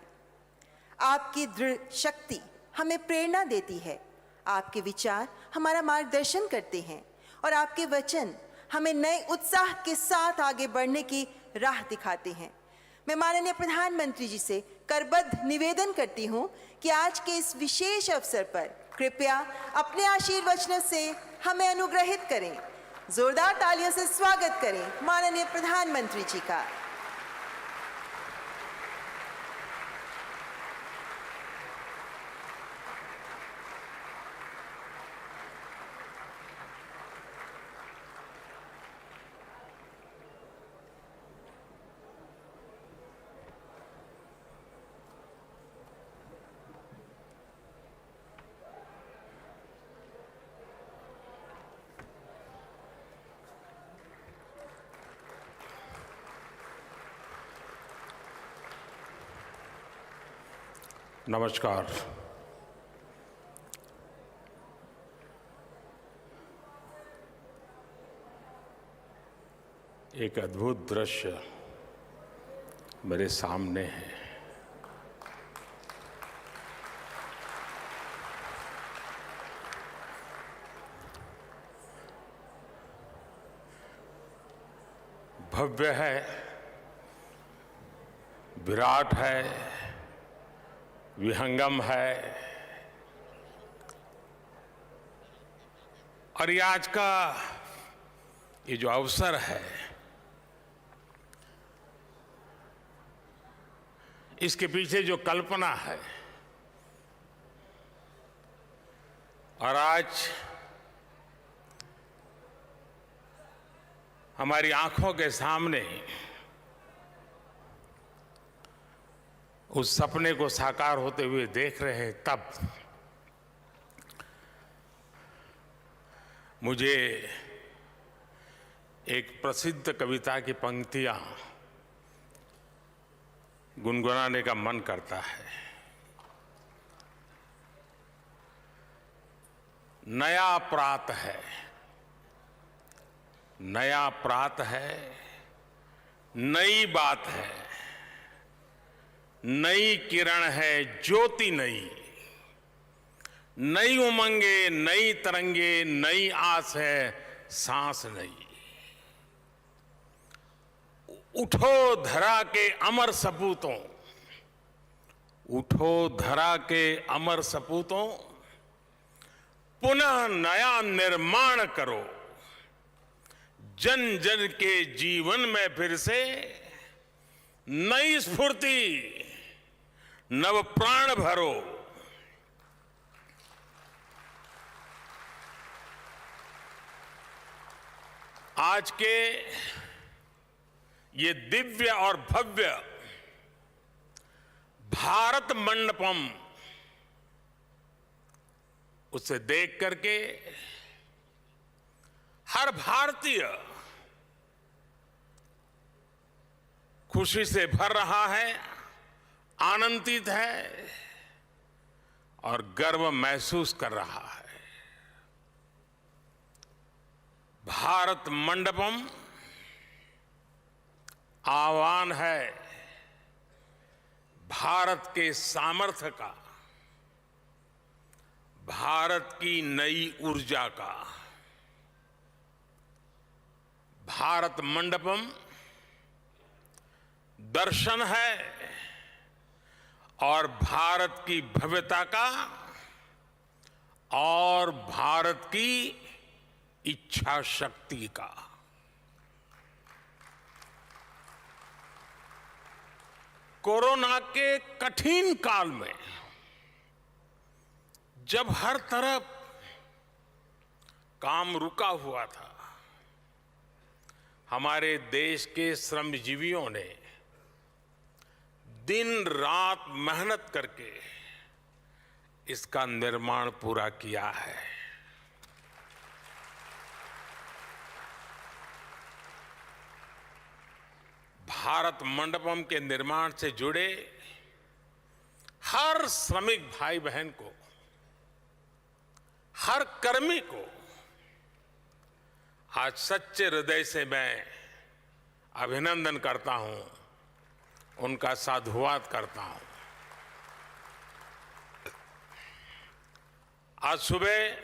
आपकी दृढ़ शक्ति हमें प्रेरणा देती है, आपके विचार हमारा मार्गदर्शन करते हैं और आपके वचन हमें नए उत्साह के साथ आगे बढ़ने की राह दिखाते हैं। मैं माननीय प्रधानमंत्री जी से करबद्ध निवेदन करती हूं कि आज के इस विशेष अवसर पर कृपया अपने आशीर्वचनों से हमें अनुग्रहित करें। जोरदार तालियों से स्वागत करें माननीय प्रधानमंत्री जी का। नमस्कार। एक अद्भुत दृश्य मेरे सामने है। भव्य है, विराट है, विहंगम है और ये आज का ये जो अवसर है, इसके पीछे जो कल्पना है और आज हमारी आंखों के सामने उस सपने को साकार होते हुए देख रहे हैं, तब मुझे एक प्रसिद्ध कविता की पंक्तियां गुनगुनाने का मन करता है। नया प्रात है, नया प्रात है, नई बात है, नई किरण है, ज्योति नई, नई उमंगे, नई तरंगे, नई आस है, सांस नई। उठो धरा के अमर सपूतों, उठो धरा के अमर सपूतों, पुनः नया निर्माण करो। जन जन के जीवन में फिर से नई स्फूर्ति, नव प्राण भरो। आज के ये दिव्य और भव्य भारत मंडपम, उसे देख करके हर भारतीय खुशी से भर रहा है, आनंदित है और गर्व महसूस कर रहा है। भारत मंडपम आह्वान है भारत के सामर्थ्य का, भारत की नई ऊर्जा का। भारत मंडपम दर्शन है और भारत की भव्यता का और भारत की इच्छा शक्ति का। कोरोना के कठिन काल में जब हर तरफ काम रुका हुआ था, हमारे देश के श्रमजीवियों ने दिन रात मेहनत करके इसका निर्माण पूरा किया है। भारत मंडपम के निर्माण से जुड़े हर श्रमिक भाई बहन को, हर कर्मी को आज सच्चे हृदय से मैं अभिनंदन करता हूं, उनका साधुवाद करता हूं। आज सुबह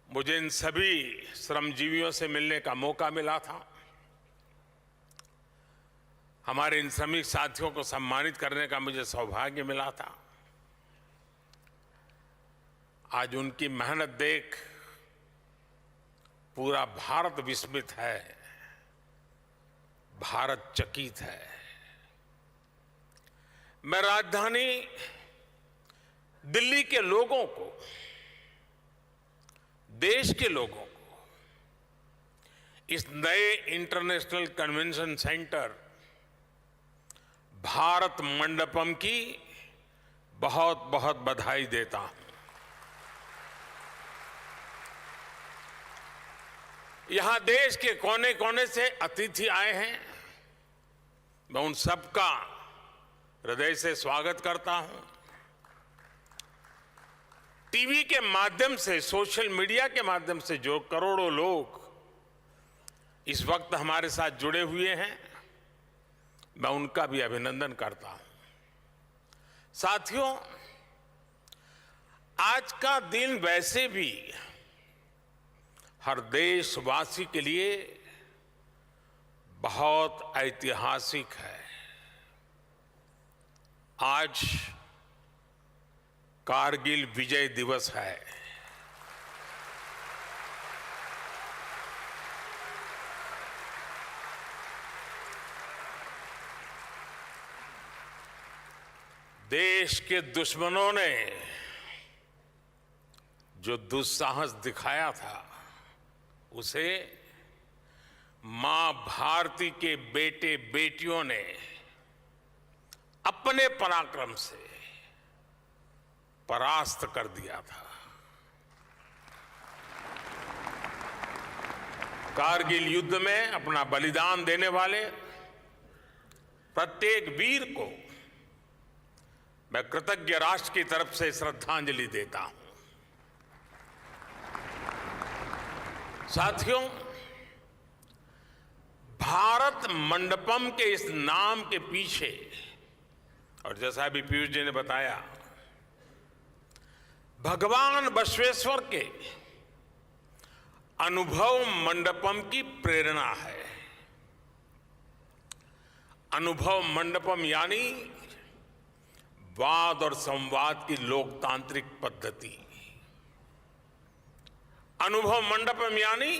मुझे इन सभी श्रमजीवियों से मिलने का मौका मिला था। हमारे इन श्रमिक साथियों को सम्मानित करने का मुझे सौभाग्य मिला था। आज उनकी मेहनत देख पूरा भारत विस्मित है, भारत चकित है। मैं राजधानी दिल्ली के लोगों को, देश के लोगों को इस नए international convention centre Bharat Mandapam की बहुत बहुत बधाई देता हूं। यहां देश के कोने कोने से अतिथि आए हैं, मैं उन सबका हृदय से स्वागत करता हूं। टीवी के माध्यम से, सोशल मीडिया के माध्यम से जो करोड़ों लोग इस वक्त हमारे साथ जुड़े हुए हैं, मैं उनका भी अभिनंदन करता हूं। साथियों, आज का दिन वैसे भी हर देशवासी के लिए बहुत ऐतिहासिक है। आज कारगिल विजय दिवस है। देश के दुश्मनों ने जो दुस्साहस दिखाया था, उसे मां भारती के बेटे बेटियों ने अपने पराक्रम से परास्त कर दिया था। कारगिल युद्ध में अपना बलिदान देने वाले प्रत्येक वीर को मैं कृतज्ञ राष्ट्र की तरफ से श्रद्धांजलि देता हूं। साथियों, भारत मंडपम के इस नाम के पीछे, और जैसा अभी पीयूष जी ने बताया, भगवान बसवेश्वर के अनुभव मंडपम की प्रेरणा है। अनुभव मंडपम यानी वाद और संवाद की लोकतांत्रिक पद्धति। अनुभव मंडपम यानी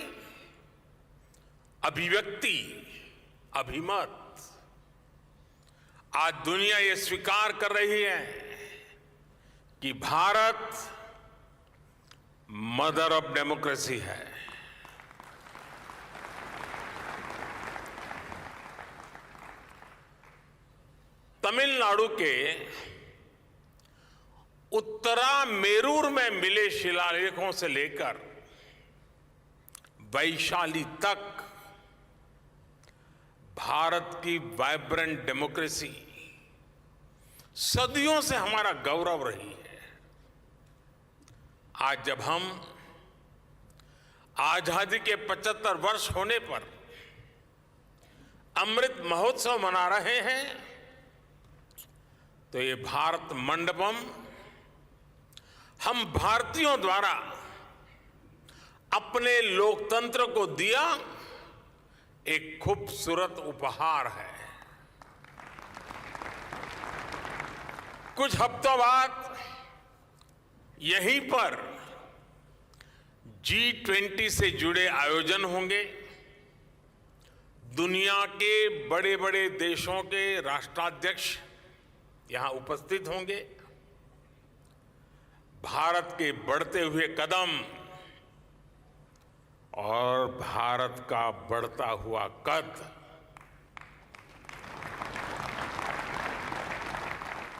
अभिव्यक्ति, अभिमत। आज दुनिया ये स्वीकार कर रही है कि भारत मदर ऑफ डेमोक्रेसी है। तमिलनाडु के उत्तरा मेरूर में मिले शिलालेखों से लेकर वैशाली तक भारत की वाइब्रेंट डेमोक्रेसी सदियों से हमारा गौरव रही है। आज जब हम आजादी के 75 वर्ष होने पर अमृत महोत्सव मना रहे हैं, तो ये भारत मंडपम हम भारतीयों द्वारा अपने लोकतंत्र को दिया एक खूबसूरत उपहार है। कुछ हफ्तों बाद यहीं पर G20 से जुड़े आयोजन होंगे। दुनिया के बड़े बड़े देशों के राष्ट्राध्यक्ष यहां उपस्थित होंगे। भारत के बढ़ते हुए कदम और भारत का बढ़ता हुआ कद,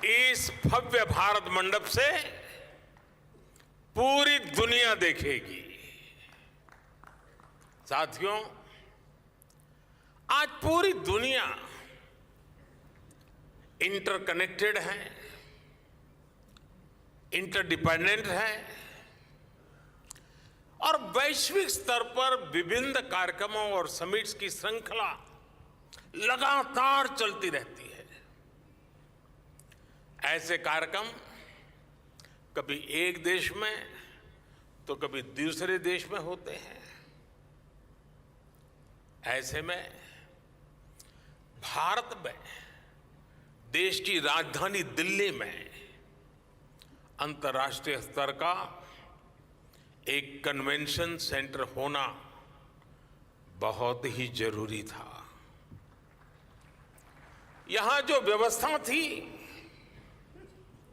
इस भव्य भारत मंडप से पूरी दुनिया देखेगी। साथियों, आज पूरी दुनिया इंटरकनेक्टेड हैं, इंटरडिपेंडेंट हैं और वैश्विक स्तर पर विभिन्न कार्यक्रमों और समिट्स की श्रृंखला लगातार चलती रहती है। ऐसे कार्यक्रम कभी एक देश में तो कभी दूसरे देश में होते हैं। ऐसे में भारत में देश की राजधानी दिल्ली में अंतर्राष्ट्रीय स्तर का एक कन्वेंशन सेंटर होना बहुत ही जरूरी था। यहां जो व्यवस्था थी,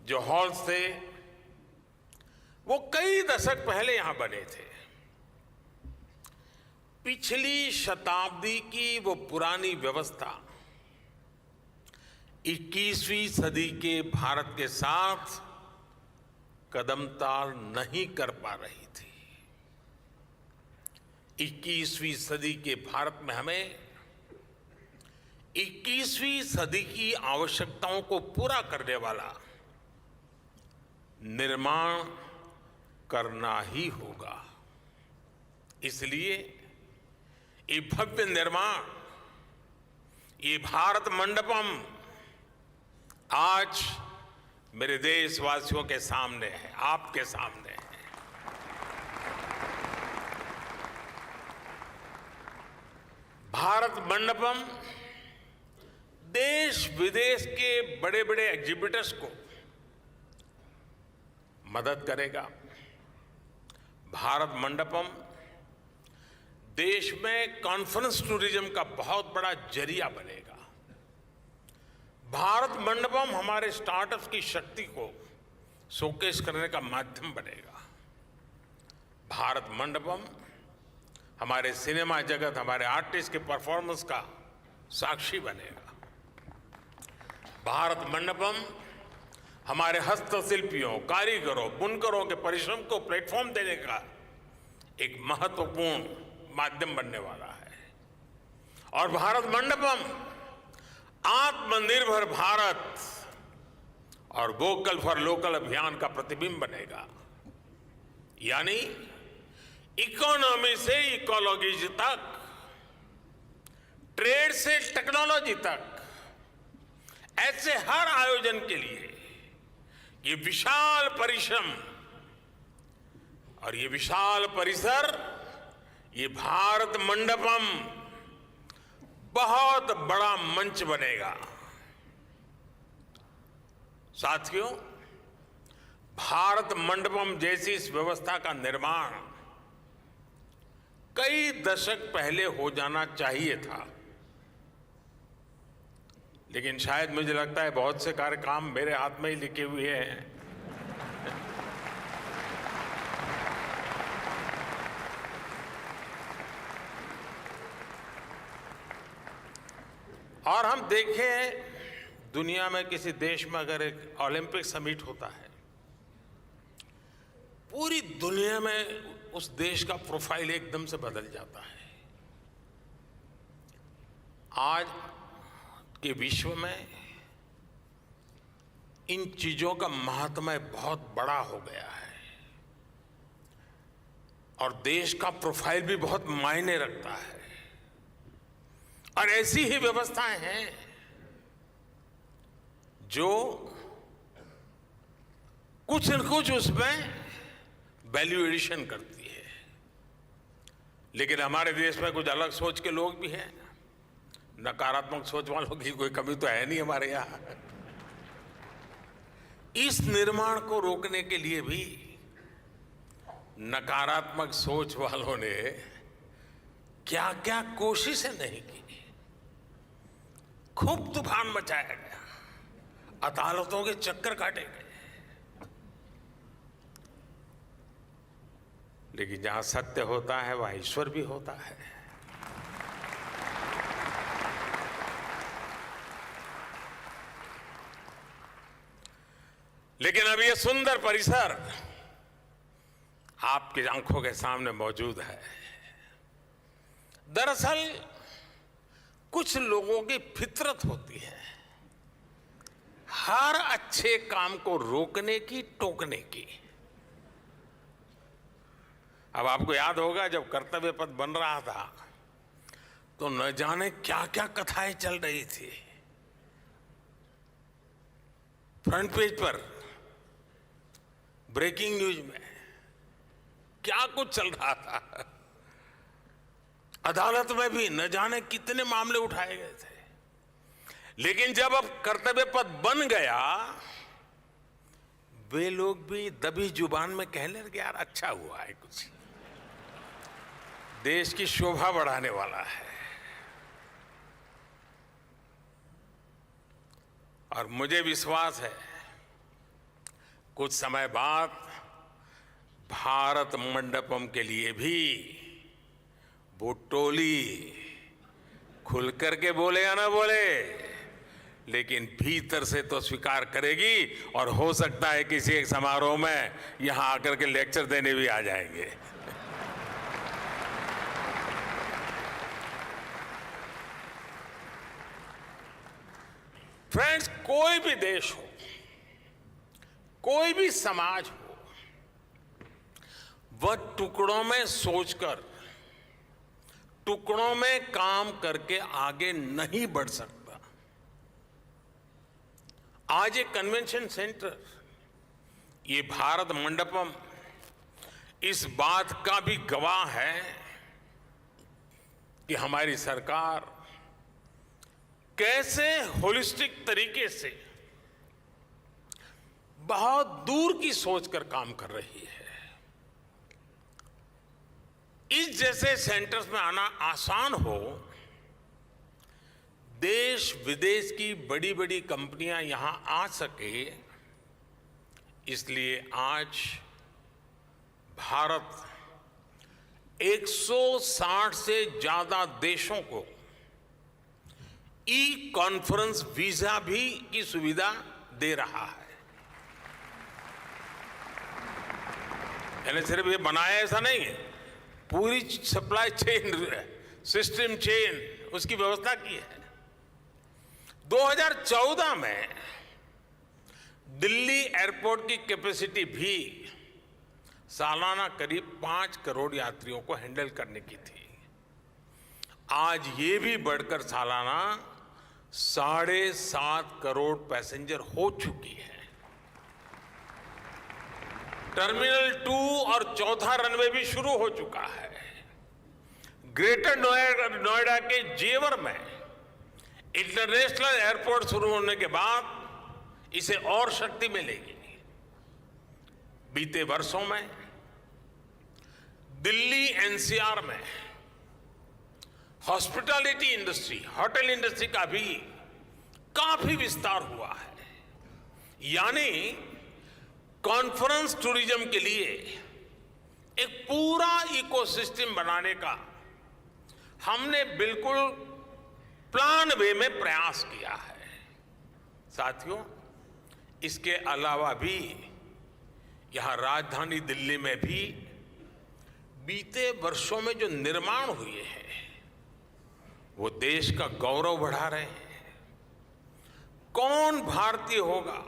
जो हॉल्स थे, वो कई दशक पहले यहां बने थे। पिछली शताब्दी की वो पुरानी व्यवस्था 21वीं सदी के भारत के साथ कदम ताल नहीं कर पा रही थी। 21वीं सदी के भारत में हमें 21वीं सदी की आवश्यकताओं को पूरा करने वाला निर्माण करना ही होगा। इसलिए ये भव्य निर्माण, ये भारत मंडपम आज मेरे देशवासियों के सामने है, आपके सामने है। भारत मंडपम देश विदेश के बड़े बड़े एग्जीबिटर्स को मदद करेगा। भारत मंडपम देश में कॉन्फ्रेंस टूरिज्म का बहुत बड़ा जरिया बनेगा। भारत मंडपम हमारे स्टार्टअप्स की शक्ति को शोकेस करने का माध्यम बनेगा। भारत मंडपम हमारे सिनेमा जगत, हमारे आर्टिस्ट के परफॉर्मेंस का साक्षी बनेगा। भारत मंडपम हमारे हस्तशिल्पियों, कारीगरों, बुनकरों के परिश्रम को प्लेटफॉर्म देने का एक महत्वपूर्ण माध्यम बनने वाला है। और भारत मंडपम आत्मनिर्भर भारत और वोकल फॉर लोकल अभियान का प्रतिबिंब बनेगा। यानी इकोनॉमी से इकोलॉजी तक, ट्रेड से टेक्नोलॉजी तक, ऐसे हर आयोजन के लिए ये विशाल परिश्रम और ये विशाल परिसर, ये भारत मंडपम बहुत बड़ा मंच बनेगा। साथियों, भारत मंडपम जैसी इस व्यवस्था का निर्माण कई दशक पहले हो जाना चाहिए था, लेकिन शायद मुझे लगता है बहुत से कार्य काम मेरे हाथ में ही लिखे हुए हैं। और हम देखें, दुनिया में किसी देश में अगर एक ओलंपिक समिट होता है, पूरी दुनिया में उस देश का प्रोफाइल एकदम से बदल जाता है। आज के विश्व में इन चीजों का महात्म्य बहुत बड़ा हो गया है और देश का प्रोफाइल भी बहुत मायने रखता है। और ऐसी ही व्यवस्थाएं हैं जो कुछ न कुछ उसमें वैल्यू एडिशन करती है। लेकिन हमारे देश में कुछ अलग सोच के लोग भी हैं। नकारात्मक सोच वालों की कोई कमी तो है नहीं हमारे यहाँ। इस निर्माण को रोकने के लिए भी नकारात्मक सोच वालों ने क्या क्या कोशिशें नहीं की। खूब तूफान मचाया गया, अदालतों के चक्कर काटे गए। लेकिन जहां सत्य होता है वहां ईश्वर भी होता है। लेकिन अब ये सुंदर परिसर आपकी आंखों के सामने मौजूद है। दरअसल कुछ लोगों की फितरत होती है हर अच्छे काम को रोकने की, टोकने की। अब आपको याद होगा जब कर्तव्य पथ बन रहा था तो न जाने क्या क्या कथाएं चल रही थी। फ्रंट पेज पर ब्रेकिंग न्यूज में क्या कुछ चल रहा था। अदालत में भी न जाने कितने मामले उठाए गए थे। लेकिन जब अब कर्तव्य पथ बन गया, वे लोग भी दबी जुबान में कहने लगे यार अच्छा हुआ है, कुछ देश की शोभा बढ़ाने वाला है। और मुझे विश्वास है कुछ समय बाद भारत मंडपम के लिए भी वो टोली खुल करके बोले या ना बोले, लेकिन भीतर से तो स्वीकार करेगी। और हो सकता है किसी एक समारोह में यहां आकर के लेक्चर देने भी आ जाएंगे। फ्रेंड्स, कोई भी देश हो, कोई भी समाज हो, वह टुकड़ों में सोचकर, टुकड़ों में काम करके आगे नहीं बढ़ सकता। आज ये कन्वेंशन सेंटर, ये भारत मंडपम इस बात का भी गवाह है कि हमारी सरकार कैसे होलिस्टिक तरीके से बहुत दूर की सोचकर काम कर रही है। इस जैसे सेंटर्स में आना आसान हो, देश विदेश की बड़ी बड़ी कंपनियां यहां आ सके, इसलिए आज भारत 160 से ज्यादा देशों को ई कॉन्फ्रेंस वीजा भी की सुविधा दे रहा है। यानी सिर्फ ये बनाया ऐसा नहीं है, पूरी सप्लाई चेन, सिस्टम चेन, उसकी व्यवस्था की है। 2014 में दिल्ली एयरपोर्ट की कैपेसिटी भी सालाना करीब 5 करोड़ यात्रियों को हैंडल करने की थी। आज ये भी बढ़कर सालाना 7.5 करोड़ पैसेंजर हो चुकी है। टर्मिनल 2 और चौथा रनवे भी शुरू हो चुका है। ग्रेटर नोएडा के जेवर में इंटरनेशनल एयरपोर्ट शुरू होने के बाद इसे और शक्ति मिलेगी। बीते वर्षों में दिल्ली एनसीआर में हॉस्पिटैलिटी इंडस्ट्री, होटल इंडस्ट्री का भी काफी विस्तार हुआ है। यानी कॉन्फ्रेंस टूरिज्म के लिए एक पूरा इकोसिस्टम बनाने का हमने बिल्कुल प्लान वे में प्रयास किया है। साथियों, इसके अलावा भी यहां राजधानी दिल्ली में भी बीते वर्षों में जो निर्माण हुए हैं वो देश का गौरव बढ़ा रहे हैं। कौन भारतीय होगा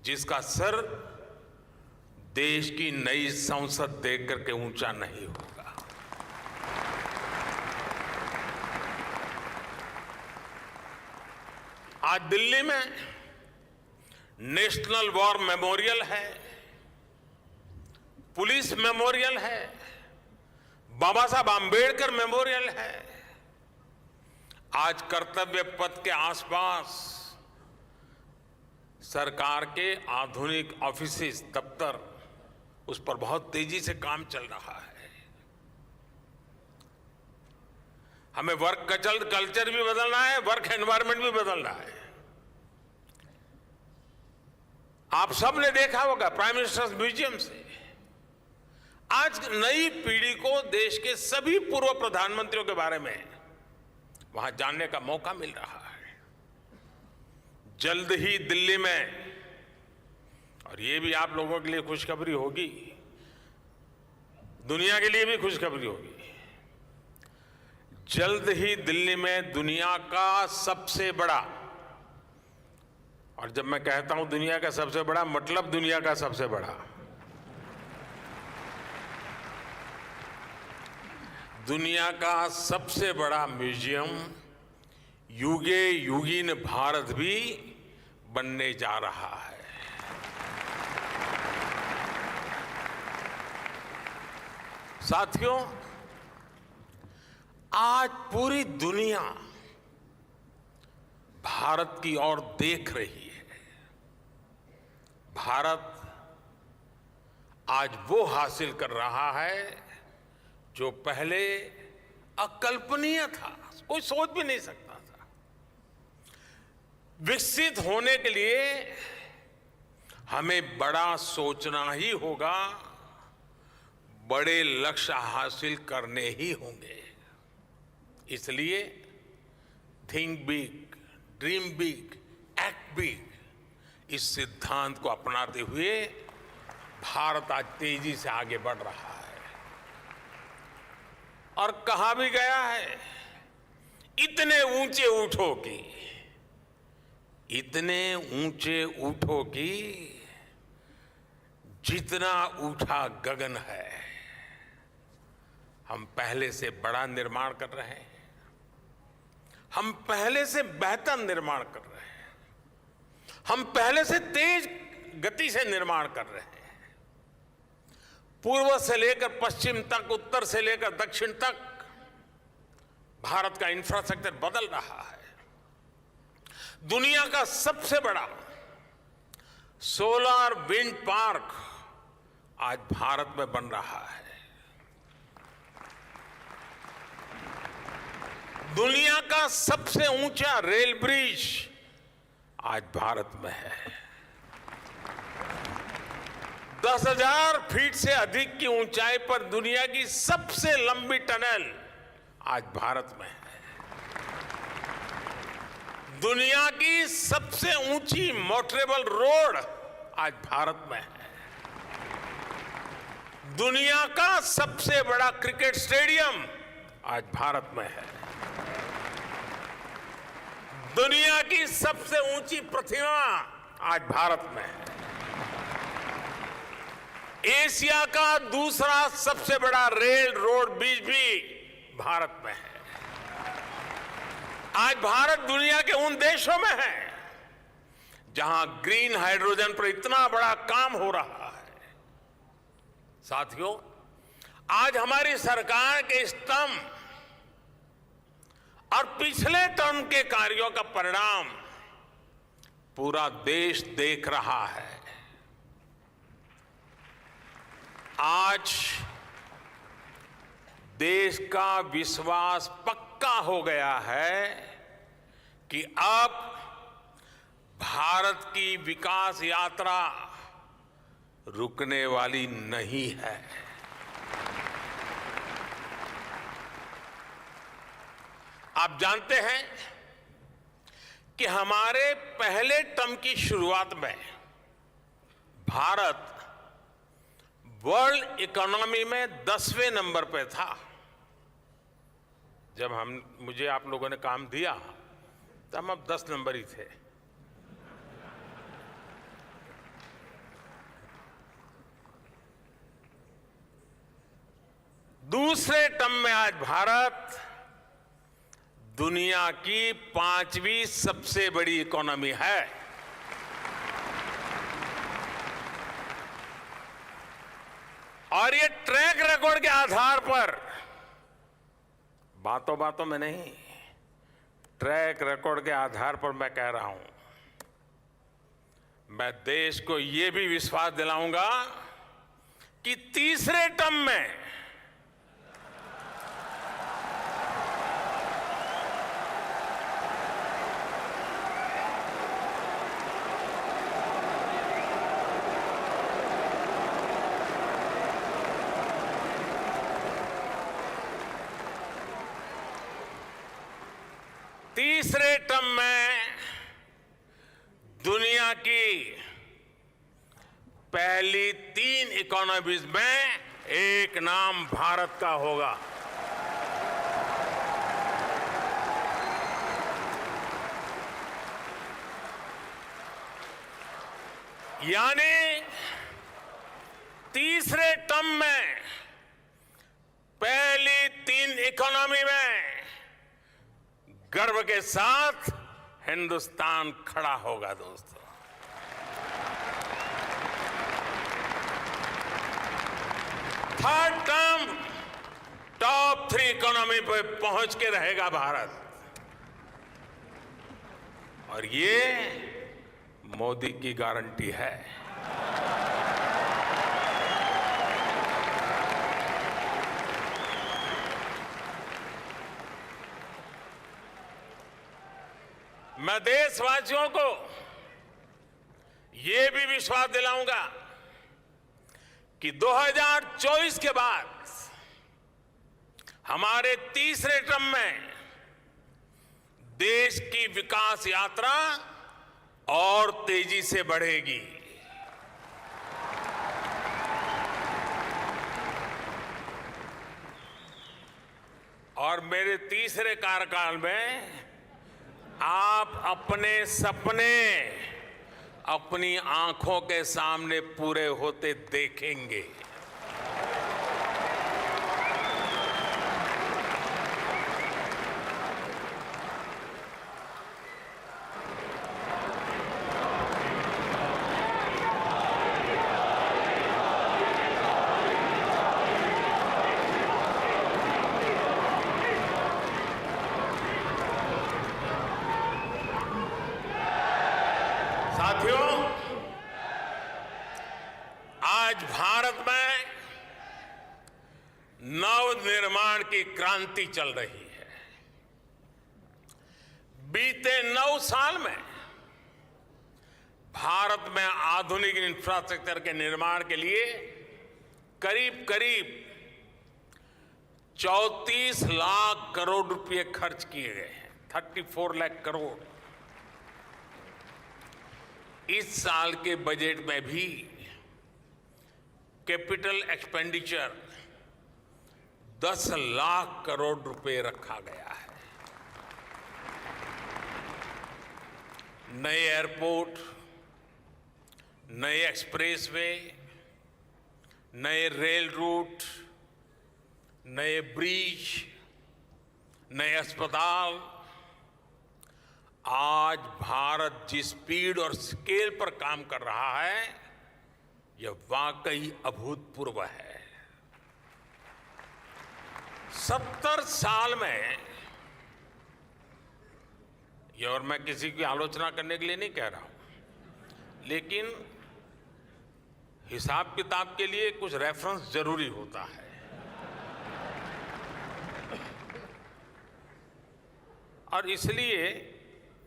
जिसका सर देश की नई संसद देख करके ऊंचा नहीं होगा। आज दिल्ली में नेशनल वॉर मेमोरियल है, पुलिस मेमोरियल है, बाबा साहब आंबेडकर मेमोरियल है। आज कर्तव्य पथ के आसपास सरकार के आधुनिक ऑफिसेस, दफ्तर, उस पर बहुत तेजी से काम चल रहा है। हमें वर्क कल्चर भी बदलना है, वर्क एनवायरनमेंट भी बदलना है। आप सब ने देखा होगा प्राइम मिनिस्टर्स म्यूजियम से आज नई पीढ़ी को देश के सभी पूर्व प्रधानमंत्रियों के बारे में वहां जानने का मौका मिल रहा है। जल्द ही दिल्ली में, और ये भी आप लोगों के लिए खुशखबरी होगी, दुनिया के लिए भी खुशखबरी होगी, जल्द ही दिल्ली में दुनिया का सबसे बड़ा और जब मैं कहता हूं दुनिया का सबसे बड़ा, मतलब दुनिया का सबसे बड़ा। दुनिया का सबसे बड़ा म्यूजियम युगे युगीन भारत भी बनने जा रहा है। साथियों, आज पूरी दुनिया भारत की ओर देख रही है। भारत आज वो हासिल कर रहा है जो पहले अकल्पनीय था, कोई सोच भी नहीं सकता था। विकसित होने के लिए हमें बड़ा सोचना ही होगा, बड़े लक्ष्य हासिल करने ही होंगे। इसलिए think big, dream big, act big, इस सिद्धांत को अपनाते हुए भारत आज तेजी से आगे बढ़ रहा है। और कहा भी गया है, इतने ऊंचे उठो कि, इतने ऊंचे उठो कि जितना उठा गगन है। हम पहले से बड़ा निर्माण कर रहे हैं, हम पहले से बेहतर निर्माण कर रहे हैं, हम पहले से तेज गति से निर्माण कर रहे हैं। पूर्व से लेकर पश्चिम तक, उत्तर से लेकर दक्षिण तक भारत का इंफ्रास्ट्रक्चर बदल रहा है। दुनिया का सबसे बड़ा सोलर विंड पार्क आज भारत में बन रहा है। दुनिया का सबसे ऊंचा रेल ब्रिज आज भारत में है। 10,000 फीट से अधिक की ऊंचाई पर दुनिया की सबसे लंबी टनल आज भारत में है। दुनिया की सबसे ऊंची मोटरेबल रोड आज भारत में है। दुनिया का सबसे बड़ा क्रिकेट स्टेडियम आज भारत में है। दुनिया की सबसे ऊंची प्रतिमा आज भारत में है। एशिया का दूसरा सबसे बड़ा रेल रोड ब्रिज भी भारत में है। आज भारत दुनिया के उन देशों में है जहां ग्रीन हाइड्रोजन पर इतना बड़ा काम हो रहा है। साथियों, आज हमारी सरकार के स्तंभ और पिछले टर्म के कार्यों का परिणाम पूरा देश देख रहा है। आज देश का विश्वास पक्का हो गया है कि अब भारत की विकास यात्रा रुकने वाली नहीं है। आप जानते हैं कि हमारे पहले टर्म की शुरुआत में भारत वर्ल्ड इकोनॉमी में 10वें नंबर पे था। जब मुझे आप लोगों ने काम दिया तो हम अब 10 नंबर ही थे। दूसरे टर्म में आज भारत दुनिया की 5वीं सबसे बड़ी इकोनॉमी है। और ये ट्रैक रिकॉर्ड के आधार पर, बातों बातों में नहीं, ट्रैक रिकॉर्ड के आधार पर मैं कह रहा हूं, मैं देश को ये भी विश्वास दिलाऊंगा कि तीसरे टर्म में दुनिया की पहली 3 इकोनॉमीज में एक नाम भारत का होगा। यानी तीसरे टर्म में पहली 3 इकोनॉमी में गर्व के साथ हिंदुस्तान खड़ा होगा दोस्तों। थर्ड टर्म टॉप 3 इकोनॉमी पे पहुंच के रहेगा भारत, और ये मोदी की गारंटी है। मैं देशवासियों को ये भी विश्वास दिलाऊंगा कि 2024 के बाद हमारे तीसरे टर्म में देश की विकास यात्रा और तेजी से बढ़ेगी। और मेरे तीसरे कार्यकाल में आप अपने सपने अपनी आंखों के सामने पूरे होते देखेंगे। साथियों, आज भारत में नवनिर्माण की क्रांति चल रही है। बीते 9 साल में भारत में आधुनिक इंफ्रास्ट्रक्चर के निर्माण के लिए करीब करीब 34 लाख करोड़ रुपए खर्च किए गए हैं। 34 लाख करोड़। इस साल के बजट में भी कैपिटल एक्सपेंडिचर 10 लाख करोड़ रुपए रखा गया है। नए एयरपोर्ट, नए एक्सप्रेसवे, नए रेल रूट, नए ब्रिज, नए अस्पताल। आज भारत जिस स्पीड और स्केल पर काम कर रहा है, यह वाकई अभूतपूर्व है। 70 साल में, ये और मैं किसी की आलोचना करने के लिए नहीं कह रहा हूं, लेकिन हिसाब किताब के लिए कुछ रेफरेंस जरूरी होता है। और इसलिए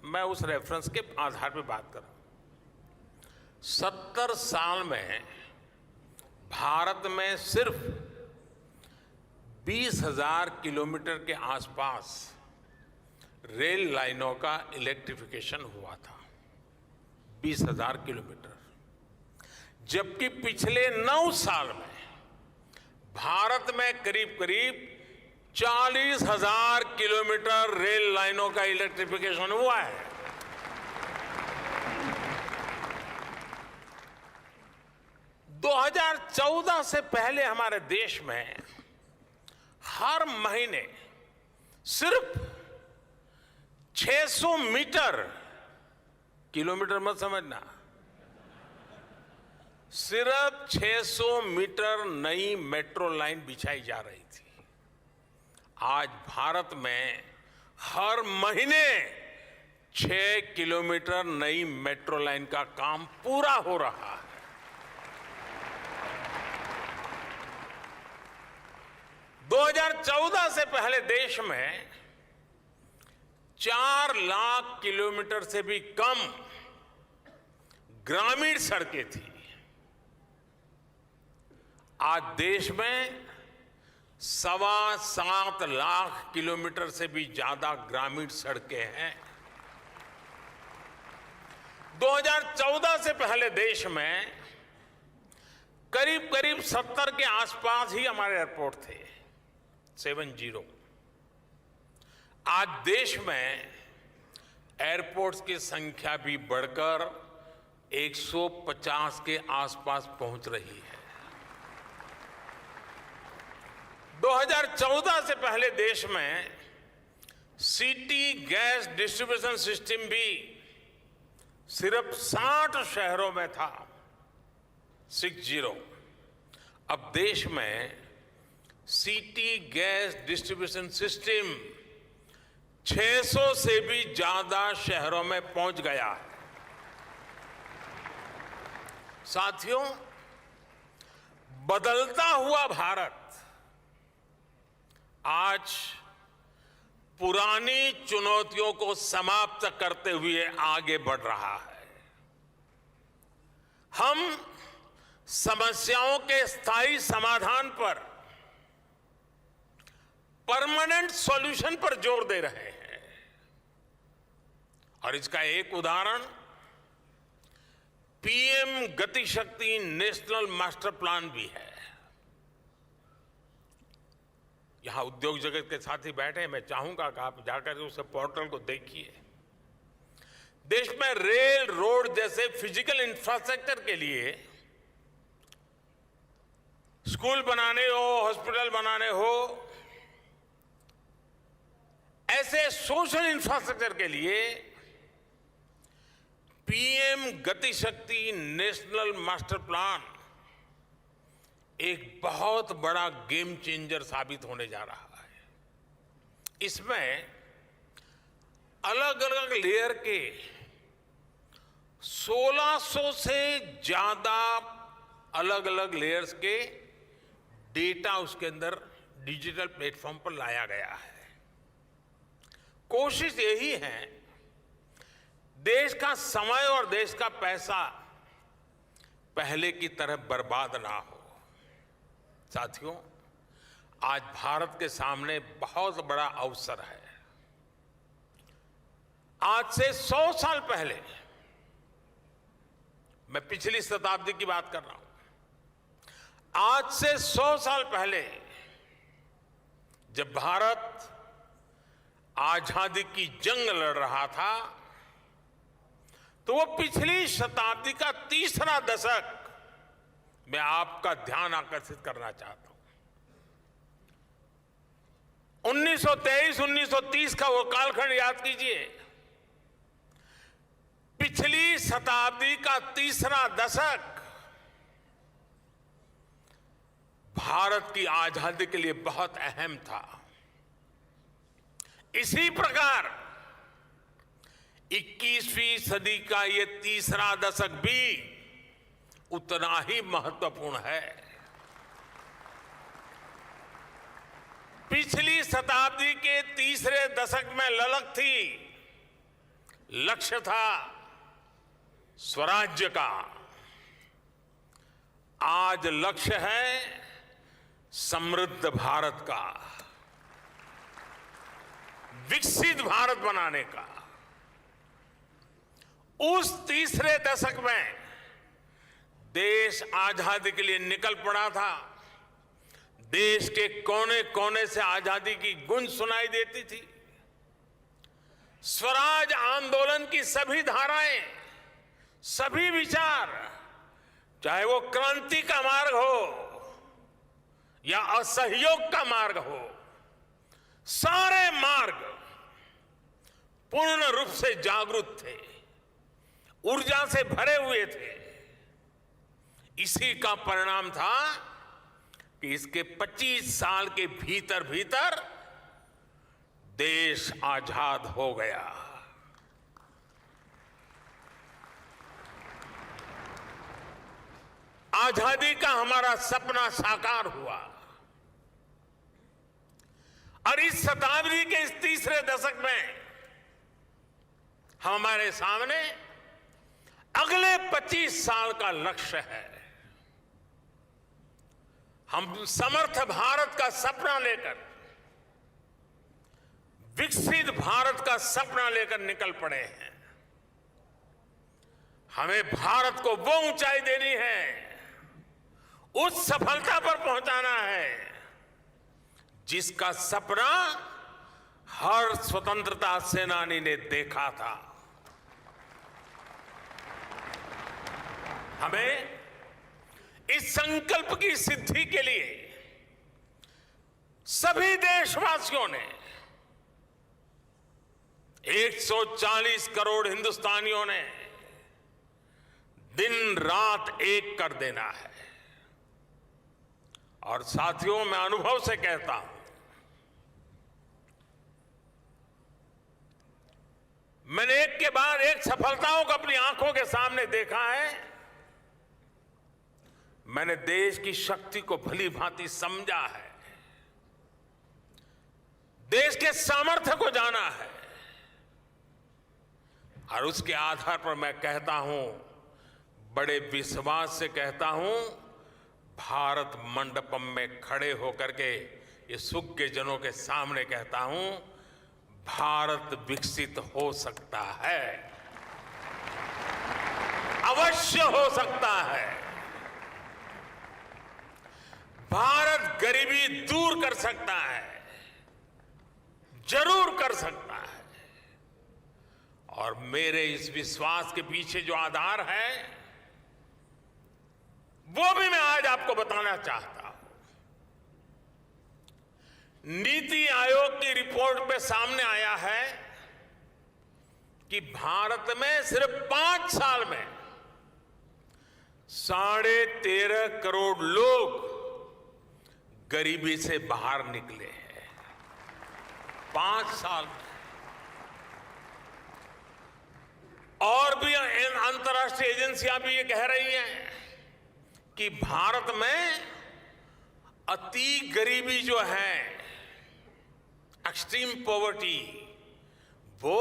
मैं उस रेफरेंस के आधार पर बात कर रहा हूं। 70 साल में भारत में सिर्फ 20,000 किलोमीटर के आसपास रेल लाइनों का इलेक्ट्रिफिकेशन हुआ था। 20,000 किलोमीटर। जबकि पिछले 9 साल में भारत में करीब करीब 40,000 किलोमीटर रेल लाइनों का इलेक्ट्रिफिकेशन हुआ है। दो 2014 से पहले हमारे देश में हर महीने सिर्फ 600 मीटर, किलोमीटर मत समझना, सिर्फ 600 मीटर नई मेट्रो लाइन बिछाई जा रही थी। आज भारत में हर महीने 6 किलोमीटर नई मेट्रो लाइन का काम पूरा हो रहा है। दो 2014 से पहले देश में 4 लाख किलोमीटर से भी कम ग्रामीण सड़कें थी। आज देश में 7.25 लाख किलोमीटर से भी ज्यादा ग्रामीण सड़कें हैं। 2014 से पहले देश में करीब करीब 70 के आसपास ही हमारे एयरपोर्ट थे, 70। आज देश में एयरपोर्ट्स की संख्या भी बढ़कर 150 के आसपास पहुंच रही है। 2014 से पहले देश में सिटी गैस डिस्ट्रीब्यूशन सिस्टम भी सिर्फ 60 शहरों में था, 60। अब देश में सिटी गैस डिस्ट्रीब्यूशन सिस्टम 600 से भी ज्यादा शहरों में पहुंच गया है। साथियों, बदलता हुआ भारत आज पुरानी चुनौतियों को समाप्त करते हुए आगे बढ़ रहा है। हम समस्याओं के स्थायी समाधान पर, परमानेंट सॉल्यूशन पर जोर दे रहे हैं। और इसका एक उदाहरण पीएम गति शक्ति नेशनल मास्टर प्लान भी है। यहां उद्योग जगत के साथी बैठे हैं, मैं चाहूंगा कि आप जाकर उस पोर्टल को देखिए। देश में रेल, रोड जैसे फिजिकल इंफ्रास्ट्रक्चर के लिए, स्कूल बनाने हो, हॉस्पिटल बनाने हो, ऐसे सोशल इंफ्रास्ट्रक्चर के लिए पीएम गति शक्ति नेशनल मास्टर प्लान एक बहुत बड़ा गेम चेंजर साबित होने जा रहा है। इसमें अलग अलग लेयर के 1600 से ज्यादा अलग अलग लेयर्स के डेटा उसके अंदर डिजिटल प्लेटफॉर्म पर लाया गया है। कोशिश यही है देश का समय और देश का पैसा पहले की तरह बर्बाद ना हो। साथियों, आज भारत के सामने बहुत बड़ा अवसर है। आज से 100 साल पहले, मैं पिछली शताब्दी की बात कर रहा हूं, आज से 100 साल पहले जब भारत आजादी की जंग लड़ रहा था, तो वो पिछली शताब्दी का तीसरा दशक मैं आपका ध्यान आकर्षित करना चाहता हूं। 1923-1930 का वो कालखंड याद कीजिए। पिछली शताब्दी का तीसरा दशक भारत की आजादी के लिए बहुत अहम था। इसी प्रकार 21वीं सदी का ये तीसरा दशक भी उतना ही महत्वपूर्ण है। पिछली शताब्दी के तीसरे दशक में ललक थी, लक्ष्य था स्वराज्य का। आज लक्ष्य है समृद्ध भारत का, विकसित भारत बनाने का। उस तीसरे दशक में देश आजादी के लिए निकल पड़ा था। देश के कोने कोने से आजादी की गूंज सुनाई देती थी। स्वराज आंदोलन की सभी धाराएं, सभी विचार, चाहे वो क्रांति का मार्ग हो या असहयोग का मार्ग हो, सारे मार्ग पूर्ण रूप से जागरूक थे, ऊर्जा से भरे हुए थे। इसी का परिणाम था कि इसके 25 साल के भीतर भीतर देश आजाद हो गया। आजादी का हमारा सपना साकार हुआ। और इस शताब्दी के इस तीसरे दशक में हमारे सामने अगले 25 साल का लक्ष्य है। हम समर्थ भारत का सपना लेकर, विकसित भारत का सपना लेकर निकल पड़े हैं। हमें भारत को वो ऊंचाई देनी है, उस सफलता पर पहुंचाना है जिसका सपना हर स्वतंत्रता सेनानी ने देखा था। हमें इस संकल्प की सिद्धि के लिए सभी देशवासियों ने 140 करोड़ हिंदुस्तानियों ने दिन रात एक कर देना है। और साथियों, मैं अनुभव से कहता हूं, मैंने एक के बाद एक सफलताओं को अपनी आंखों के सामने देखा है। मैंने देश की शक्ति को भली भांति समझा है, देश के सामर्थ्य को जाना है, और उसके आधार पर मैं कहता हूं, बड़े विश्वास से कहता हूं, भारत मंडपम में खड़े होकर के ये सुख के जनों के सामने कहता हूं, भारत विकसित हो सकता है, अवश्य हो सकता है। भारत गरीबी दूर कर सकता है, जरूर कर सकता है। और मेरे इस विश्वास के पीछे जो आधार है, वो भी मैं आज आपको बताना चाहता हूं। नीति आयोग की रिपोर्ट में सामने आया है कि भारत में सिर्फ 5 साल में 13.5 करोड़ लोग गरीबी से बाहर निकले हैं। 5 साल में। और भी अंतर्राष्ट्रीय एजेंसियां भी ये कह रही हैं कि भारत में अति गरीबी जो है, एक्सट्रीम पॉवर्टी, वो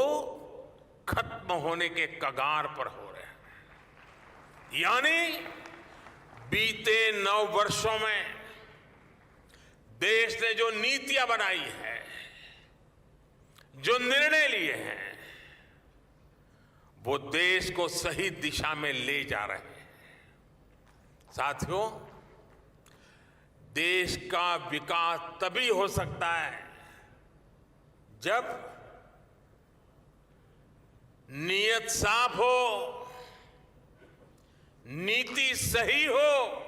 खत्म होने के कगार पर हो रहे हैं। यानी बीते 9 वर्षों में देश ने जो नीतियां बनाई है, जो निर्णय लिए हैं, वो देश को सही दिशा में ले जा रहे हैं। साथियों, देश का विकास तभी हो सकता है जब नीयत साफ हो, नीति सही हो,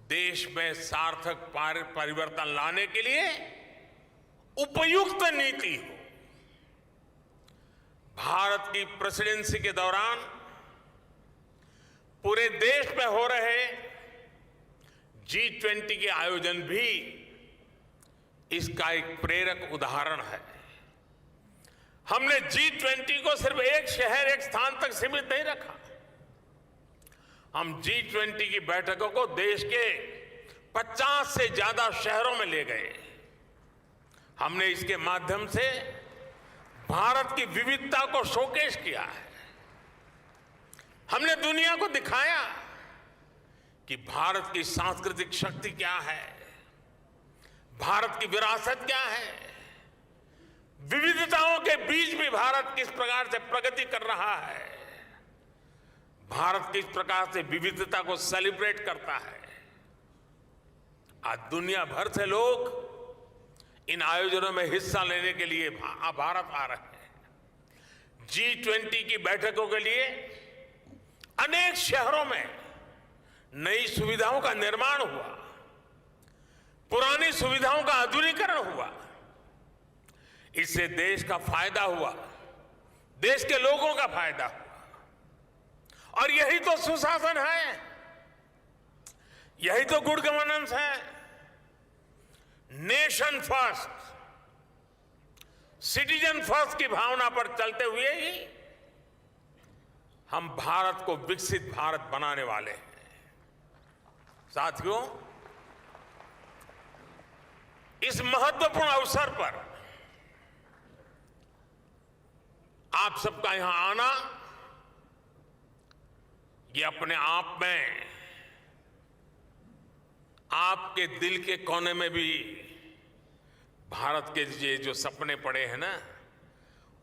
देश में सार्थक परिवर्तन लाने के लिए उपयुक्त नीति हो। भारत की प्रेसिडेंसी के दौरान पूरे देश में हो रहे G20 के आयोजन भी इसका एक प्रेरक उदाहरण है। हमने G20 को सिर्फ एक शहर, एक स्थान तक सीमित नहीं रखा। हम G20 की बैठकों को देश के 50 से ज्यादा शहरों में ले गए। हमने इसके माध्यम से भारत की विविधता को शोकेस किया है। हमने दुनिया को दिखाया कि भारत की सांस्कृतिक शक्ति क्या है, भारत की विरासत क्या है, विविधताओं के बीच भी भारत किस प्रकार से प्रगति कर रहा है, भारत किस प्रकार से विविधता को सेलिब्रेट करता है। आज दुनिया भर से लोग इन आयोजनों में हिस्सा लेने के लिए भारत आ रहे हैं। G20 की बैठकों के लिए अनेक शहरों में नई सुविधाओं का निर्माण हुआ, पुरानी सुविधाओं का आधुनिकीकरण हुआ। इससे देश का फायदा हुआ, देश के लोगों का फायदा हुआ। और यही तो सुशासन है, यही तो गुड गवर्नेंस है। नेशन फर्स्ट, सिटीजन फर्स्ट की भावना पर चलते हुए ही हम भारत को विकसित भारत बनाने वाले हैं। साथियों, इस महत्वपूर्ण अवसर पर आप सबका यहां आना, ये अपने आप में आपके दिल के कोने में भी भारत के ये जो सपने पड़े हैं ना,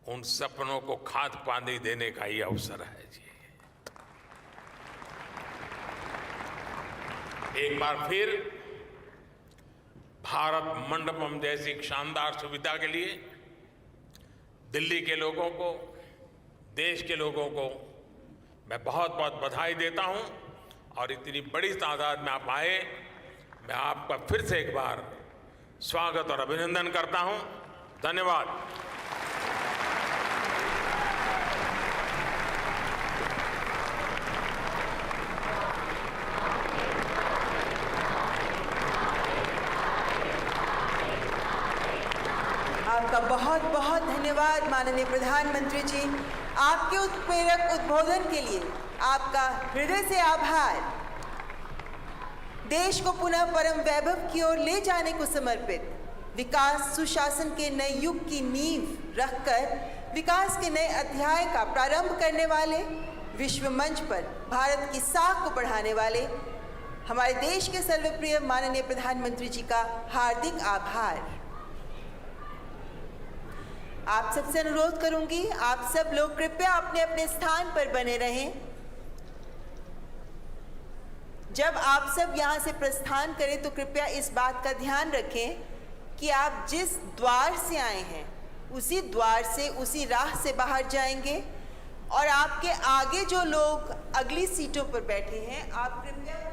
उन सपनों को खाद पानी देने का ही अवसर है जी। एक बार फिर भारत मंडपम जैसी शानदार सुविधा के लिए दिल्ली के लोगों को, देश के लोगों को मैं बहुत बहुत बधाई देता हूं और इतनी बड़ी तादाद में आप आए, मैं आपका फिर से एक बार स्वागत और अभिनंदन करता हूं। धन्यवाद। आपका बहुत बहुत धन्यवाद माननीय प्रधानमंत्री जी। आपके उत्प्रेरक उद्बोधन के लिए आपका हृदय से आभार। देश को पुनः परम वैभव की ओर ले जाने को समर्पित विकास सुशासन के नए युग की नींव रखकर विकास के नए अध्याय का प्रारंभ करने वाले, विश्व मंच पर भारत की साख को बढ़ाने वाले हमारे देश के सर्वप्रिय माननीय प्रधानमंत्री जी का हार्दिक आभार। आप सबसे अनुरोध करूंगी, आप सब लोग कृपया अपने अपने स्थान पर बने रहें। जब आप सब यहाँ से प्रस्थान करें तो कृपया इस बात का ध्यान रखें कि आप जिस द्वार से आए हैं उसी द्वार से, उसी राह से बाहर जाएंगे और आपके आगे जो लोग अगली सीटों पर बैठे हैं, आप कृपया